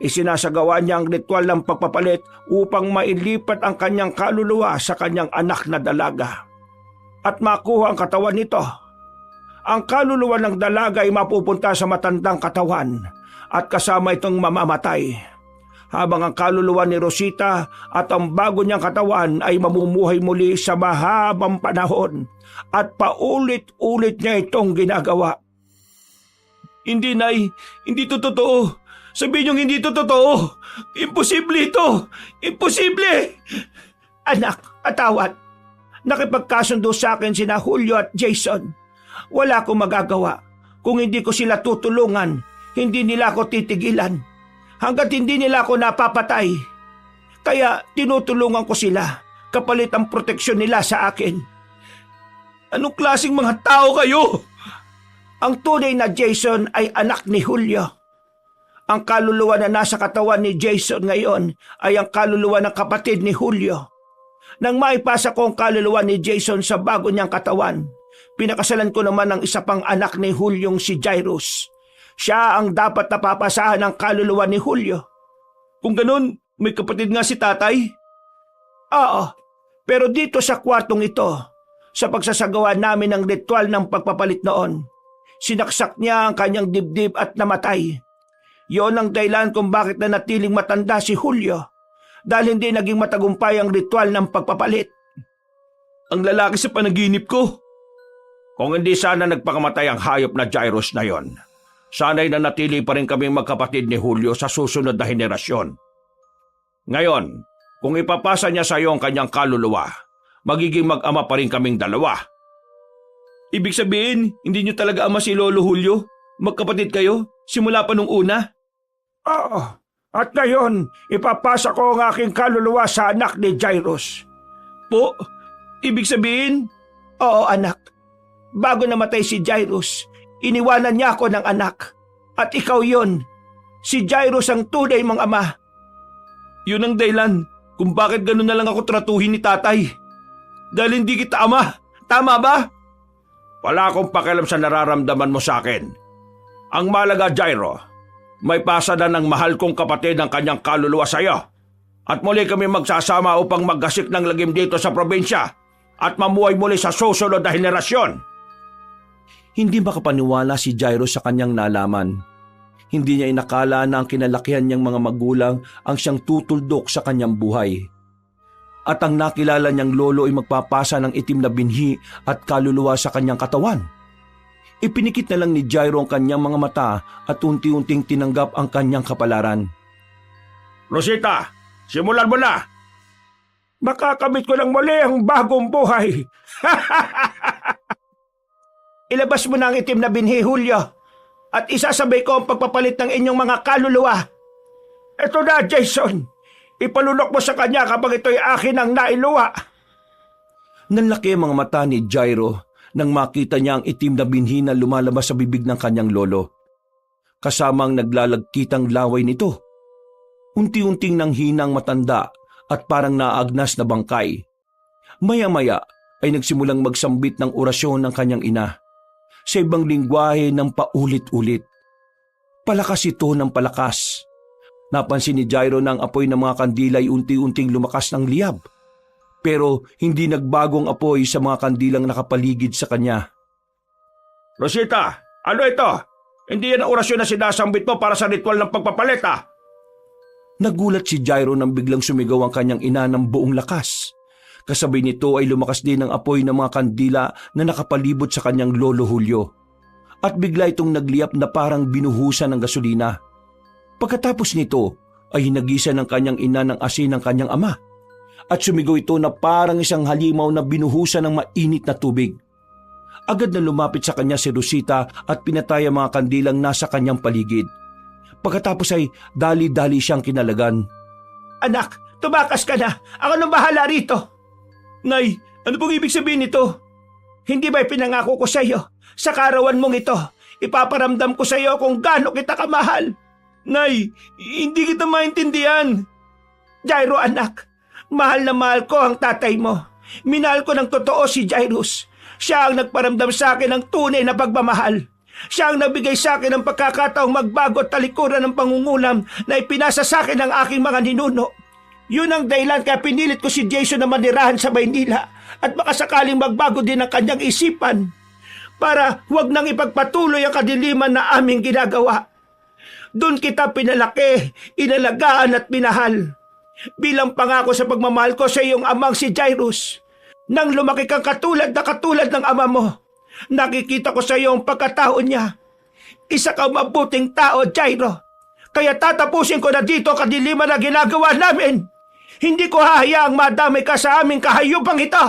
isinasagawa niya ang ritual ng pagpapalit upang mailipat ang kanyang kaluluwa sa kanyang anak na dalaga at makuha ang katawan nito. Ang kaluluwa ng dalaga ay mapupunta sa matandang katawan at kasama itong mamamatay, habang ang kaluluwa ni Rosita at ang bago niyang katawan ay mamumuhay muli sa mahabang panahon at paulit-ulit niya itong ginagawa. Hindi, Nay. Hindi ito totoo. Sabihin niyong hindi ito totoo. Imposible ito. Imposible! Anak, atawad. Nakipagkasundo sa akin sina Julio at Jason. Wala akong magagawa. Kung hindi ko sila tutulungan, hindi nila ako titigilan. Hanggat hindi nila ako napapatay. Kaya tinutulungan ko sila, kapalit ang proteksyon nila sa akin. Anong klaseng mga tao kayo? Ang tunay na Jason ay anak ni Julio. Ang kaluluwa na nasa katawan ni Jason ngayon ay ang kaluluwa ng kapatid ni Julio. Nang maipasa ko ang kaluluwa ni Jason sa bago niyang katawan, pinakasalan ko naman ang isa pang anak ni Juliong si Jairus. Siya ang dapat napapasahan ng kaluluwa ni Julio. Kung ganun, may kapatid nga si tatay? Oo, pero dito sa kwartong ito, sa pagsasagawa namin ng ritual ng pagpapalit noon, sinaksak niya ang kanyang dibdib at namatay. Yon ang dahilan kung bakit nanatiling matanda si Julio, dahil hindi naging matagumpay ang ritual ng pagpapalit. Ang lalaki sa panaginip ko. Kung hindi sana nagpakamatay ang hayop na Jairus na yon, sana'y nanatili pa rin kaming magkapatid ni Julio sa susunod na henerasyon. Ngayon, kung ipapasa niya sa iyo ang kanyang kaluluwa, magiging mag-ama pa rin kaming dalawa. Ibig sabihin, hindi niyo talaga ama si Lolo Julio? Magkapatid kayo? Simula pa nung una? Oo, at ngayon, ipapasa ko ang aking kaluluwa sa anak ni Jairus. Po, ibig sabihin? Oo anak, Bago namatay si Jairus, iniwanan niya ako ng anak. At ikaw yon. Si Jairus ang tunay mong ama. Yun ang dahilan kung bakit gano'n na lang ako tratuhin ni tatay. Dahil hindi kita ama. Tama ba? Wala akong pakialam sa nararamdaman mo sa akin. Ang malaga, Jairo, may pasada ng mahal kong kapatid ang kanyang kaluluwa sa iyo. At muli kami magsasama upang maggasik ng lagim dito sa probinsya at mamuhay muli sa susunod na henerasyon. Hindi makapaniwala si Jairo sa kanyang nalaman. Hindi niya inakala na ang kinalakihan niyang mga magulang ang siyang tutuldok sa kanyang buhay. At ang nakilala niyang lolo ay magpapasa ng itim na binhi at kaluluwa sa kanyang katawan. Ipinikit na lang ni Jairo ang kanyang mga mata at unti-unting tinanggap ang kanyang kapalaran. Rosita, simulan mo na! Makakamit ko ng muli ang bagong buhay. Ilabas mo na ang itim na binhi, Julio, at isasabay ko ang pagpapalit ng inyong mga kaluluwa. Ito na, Jason. Ipalunok mo sa kanya kapag ito'y akin ang nailuwa. Nanlaki ang mga mata ni Jairo nang makita niya ang itim na binhi na lumalabas sa bibig ng kanyang lolo. Kasamang naglalagkitang laway nito. Unti-unting nanghinang matanda at parang naagnas na bangkay. Maya-maya ay nagsimulang magsambit ng orasyon ng kanyang ina sa ibang lingwahe ng paulit-ulit. Palakas ito ng palakas. Napansin ni Jairo na ang apoy ng mga kandila ay unti-unting lumakas ng liyab. Pero hindi nagbagong apoy sa mga kandilang nakapaligid sa kanya. Rosita, ano ito? Hindi yan ang orasyon na sinasambit mo para sa ritual ng pagpapalit, ah! Nagulat si Jairo nang biglang sumigaw ang kanyang ina ng buong lakas. Kasabay nito ay lumakas din ang apoy ng mga kandila na nakapalibot sa kanyang lolo Julio. At bigla itong nagliyap na parang binuhusan ng gasolina. Pagkatapos nito ay hinagisa ng kanyang ina ng asin ng kanyang ama. At sumigaw ito na parang isang halimaw na binuhusan ng mainit na tubig. Agad na lumapit sa kanya si Rosita at pinatay ang mga kandilang nasa kanyang paligid. Pagkatapos ay dali-dali siyang kinalagan. Anak, tumakas ka na. Ako nang bahala rito. Nay, ano pong ibig sabihin nito? Hindi ba pinangako ko sa iyo? Sa karawan mong ito, ipaparamdam ko sa iyo kung gaano kita kamahal. Nay, hindi kita maintindihan. Jairo anak, mahal na mahal ko ang tatay mo. Minahal ko ng totoo si Jairus. Siya ang nagparamdam sa akin ng tunay na pagmamahal. Siya ang nagbigay sa akin ng pagkakataong magbago at talikuran ng pangungulam na ipinasa sa akin ng aking mga ninuno. Yun ang dahilan kaya pinilit ko si Jason na manirahan sa Maynila at makasakaling magbago din ang kanyang isipan para huwag nang ipagpatuloy ang kadiliman na aming ginagawa. Doon kita pinalaki, inalagaan at minahal. Bilang pangako sa pagmamahal ko sa iyong amang si Jairus. Nang lumaki kang katulad ng ama mo, nakikita ko sa iyo ang pagkatao niya. Isa kang mabuting tao, Jairo. Kaya tatapusin ko na dito ang kadiliman na ginagawa namin. Hindi ko hahayaang madamay ka sa aming kahayupang ito.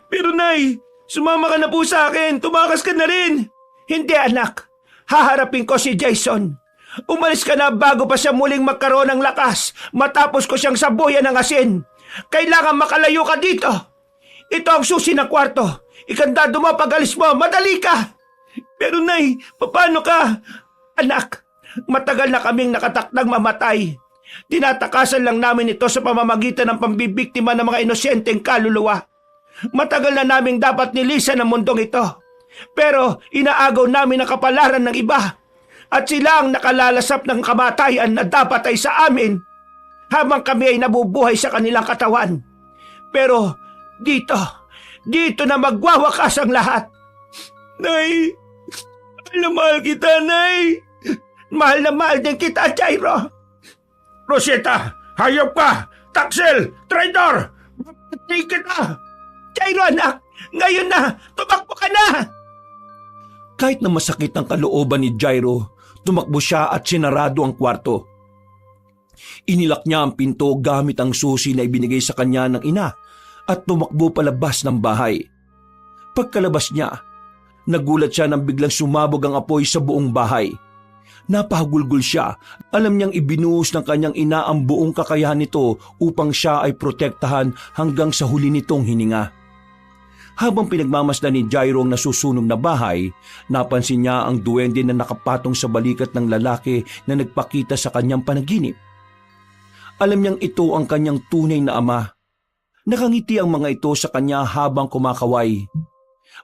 Pero Nay, sumama ka na po sa akin. Tumakas ka na rin. Hindi anak. Haharapin ko si Jason. Umalis ka na bago pa siya muling magkaroon ng lakas matapos ko siyang sabuyan ng asin. Kailangan makalayo ka dito. Ito ang susi ng kwarto. Ikandado mo pag alis mo. Madali ka. Pero Nay, paano ka? Anak, matagal na kaming nakatakdang mamatay. Tinatakasan lang namin ito sa pamamagitan ng pambibiktima ng mga inosyenteng kaluluwa. Matagal na naming dapat nilisan ang mundong ito. Pero inaagaw namin ang kapalaran ng iba. At sila ang nakalalasap ng kamatayan na dapat ay sa amin habang kami ay nabubuhay sa kanilang katawan. Pero dito na magwawakas ang lahat. Nay, mahal kita, Nay. Mahal na mahal din kita, Jairo. Rosita, hayop ka! Taksel! Traidor! Patay kita! Jairo anak, ngayon na! Tumakbo ka na! Kahit na masakit ang kalooban ni Jairo, tumakbo siya at sinarado ang kwarto. Inilak niya ang pinto gamit ang susi na ibinigay sa kanya ng ina at tumakbo palabas ng bahay. Pagkalabas niya, nagulat siya nang biglang sumabog ang apoy sa buong bahay. Napahagulgol siya. Alam niyang ibinuhos ng kanyang ina ang buong kakayahan nito upang siya ay protektahan hanggang sa huli nitong hininga. Habang pinagmamasdan ni Jairo ang nasusunog na bahay, napansin niya ang duwende na nakapatong sa balikat ng lalaki na nagpakita sa kanyang panaginip. Alam niyang ito ang kanyang tunay na ama. Nakangiti ang mga ito sa kanya habang kumakaway.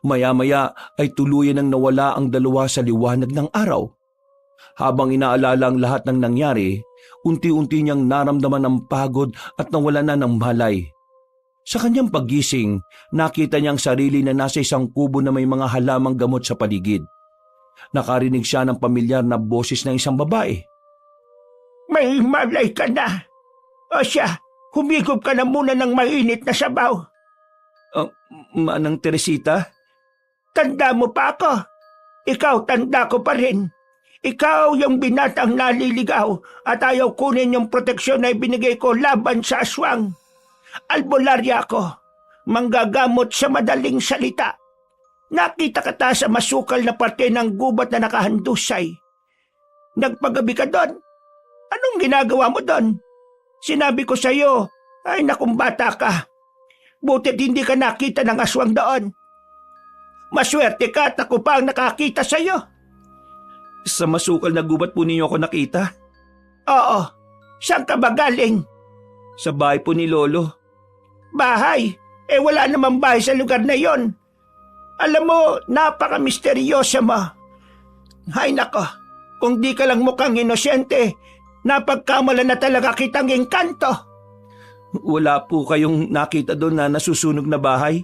Maya-maya ay tuluyan nang nawala ang dalawa sa liwanag ng araw. Habang inaalala ang lahat ng nangyari, unti-unti niyang naramdaman ang pagod at nawala na ng malay. Sa kanyang paggising, nakita niya ang sarili na nasa isang kubo na may mga halamang gamot sa paligid. Nakarinig siya ng pamilyar na boses ng isang babae. May malay ka na. O siya, humigop ka na muna ng mainit na sabaw. Manang Teresita? Tanda mo pa ako. Ikaw tanda ko pa rin. Ikaw yung binatang naliligaw at ayaw kunin yung proteksyon na ibinigay ko laban sa aswang. Albularya ako, manggagamot sa madaling salita. Nakita ka sa masukal na parte ng gubat na nakahandusay. Nagpagabi ka doon. Anong ginagawa mo doon? Sinabi ko sa iyo, ay nakong bata ka. Butit hindi ka nakita ng aswang doon. Maswerte ka at ako pa ang nakakita sa iyo. Sa masukal na gubat po ninyo ako nakita? Oo, saan ka ba galing? Sa bahay po ni Lolo. Bahay? Wala namang bahay sa lugar na yon. Alam mo, napaka-misteryoso mo. Hay nako, kung di ka lang mukhang inosyente, napagkamala na talaga kitang engkanto. Wala po kayong nakita doon na nasusunog na bahay?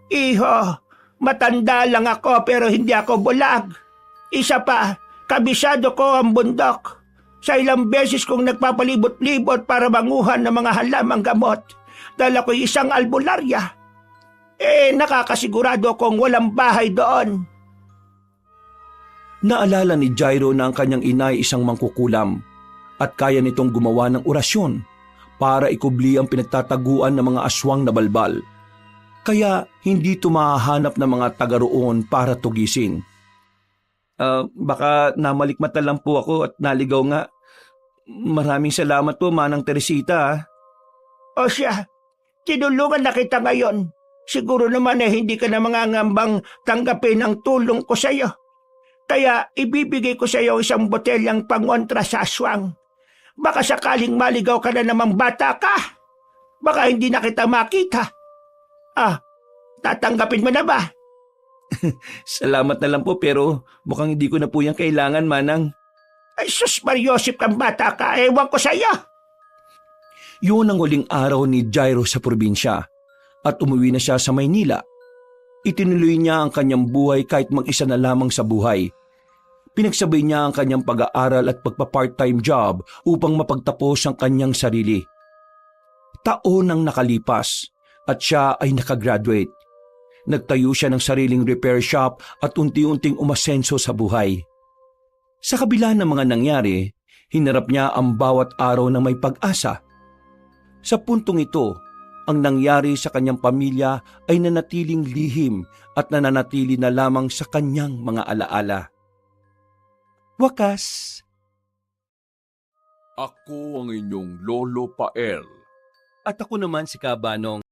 Iho, matanda lang ako pero hindi ako bulag. Isa pa, kabisado ko ang bundok. Sa ilang beses kong nagpapalibot-libot para manguhan ng mga halamang gamot, dala ko'y isang albularya. Nakakasigurado kong walang bahay doon. Naalala ni Jairo na ang kanyang ina ay isang mangkukulam at kaya nitong gumawa ng orasyon para ikubli ang pinagtataguan ng mga aswang na balbal. Kaya hindi tumahanap ng mga taga roon para tugisin. Baka namalikmata lang po ako at naligaw nga. Maraming salamat po, Manang Teresita. O siya, tinulungan na kita ngayon. Siguro naman hindi ka na mangangambang tanggapin ang tulong ko sa iyo. Kaya ibibigay ko sa iyo isang botelyang pangontra sa aswang. Baka sakaling maligaw ka na namang bata ka. Baka hindi na kita makita. Tatanggapin mo na ba? Salamat na lang po pero mukhang hindi ko na po yan kailangan, Manang. Ay sus Mariosip kang bata ka, ewan ko sa iyo. Yun ang huling araw ni Jairo sa probinsya at umuwi na siya sa Maynila. Itinuloy niya ang kanyang buhay kahit mag-isa na lamang sa buhay. Pinagsabay niya ang kanyang pag-aaral at pagpa-part-time job upang mapagtapos ang kanyang sarili. Taon ang nakalipas at siya ay nakagraduate. Nagtayo siya ng sariling repair shop at unti-unting umasenso sa buhay. Sa kabila ng mga nangyari, hinarap niya ang bawat araw na may pag-asa. Sa puntong ito, ang nangyari sa kanyang pamilya ay nanatiling lihim at nananatili na lamang sa kanyang mga alaala. Wakas. Ako ang inyong Lolo Pael. At ako naman si Kabanong.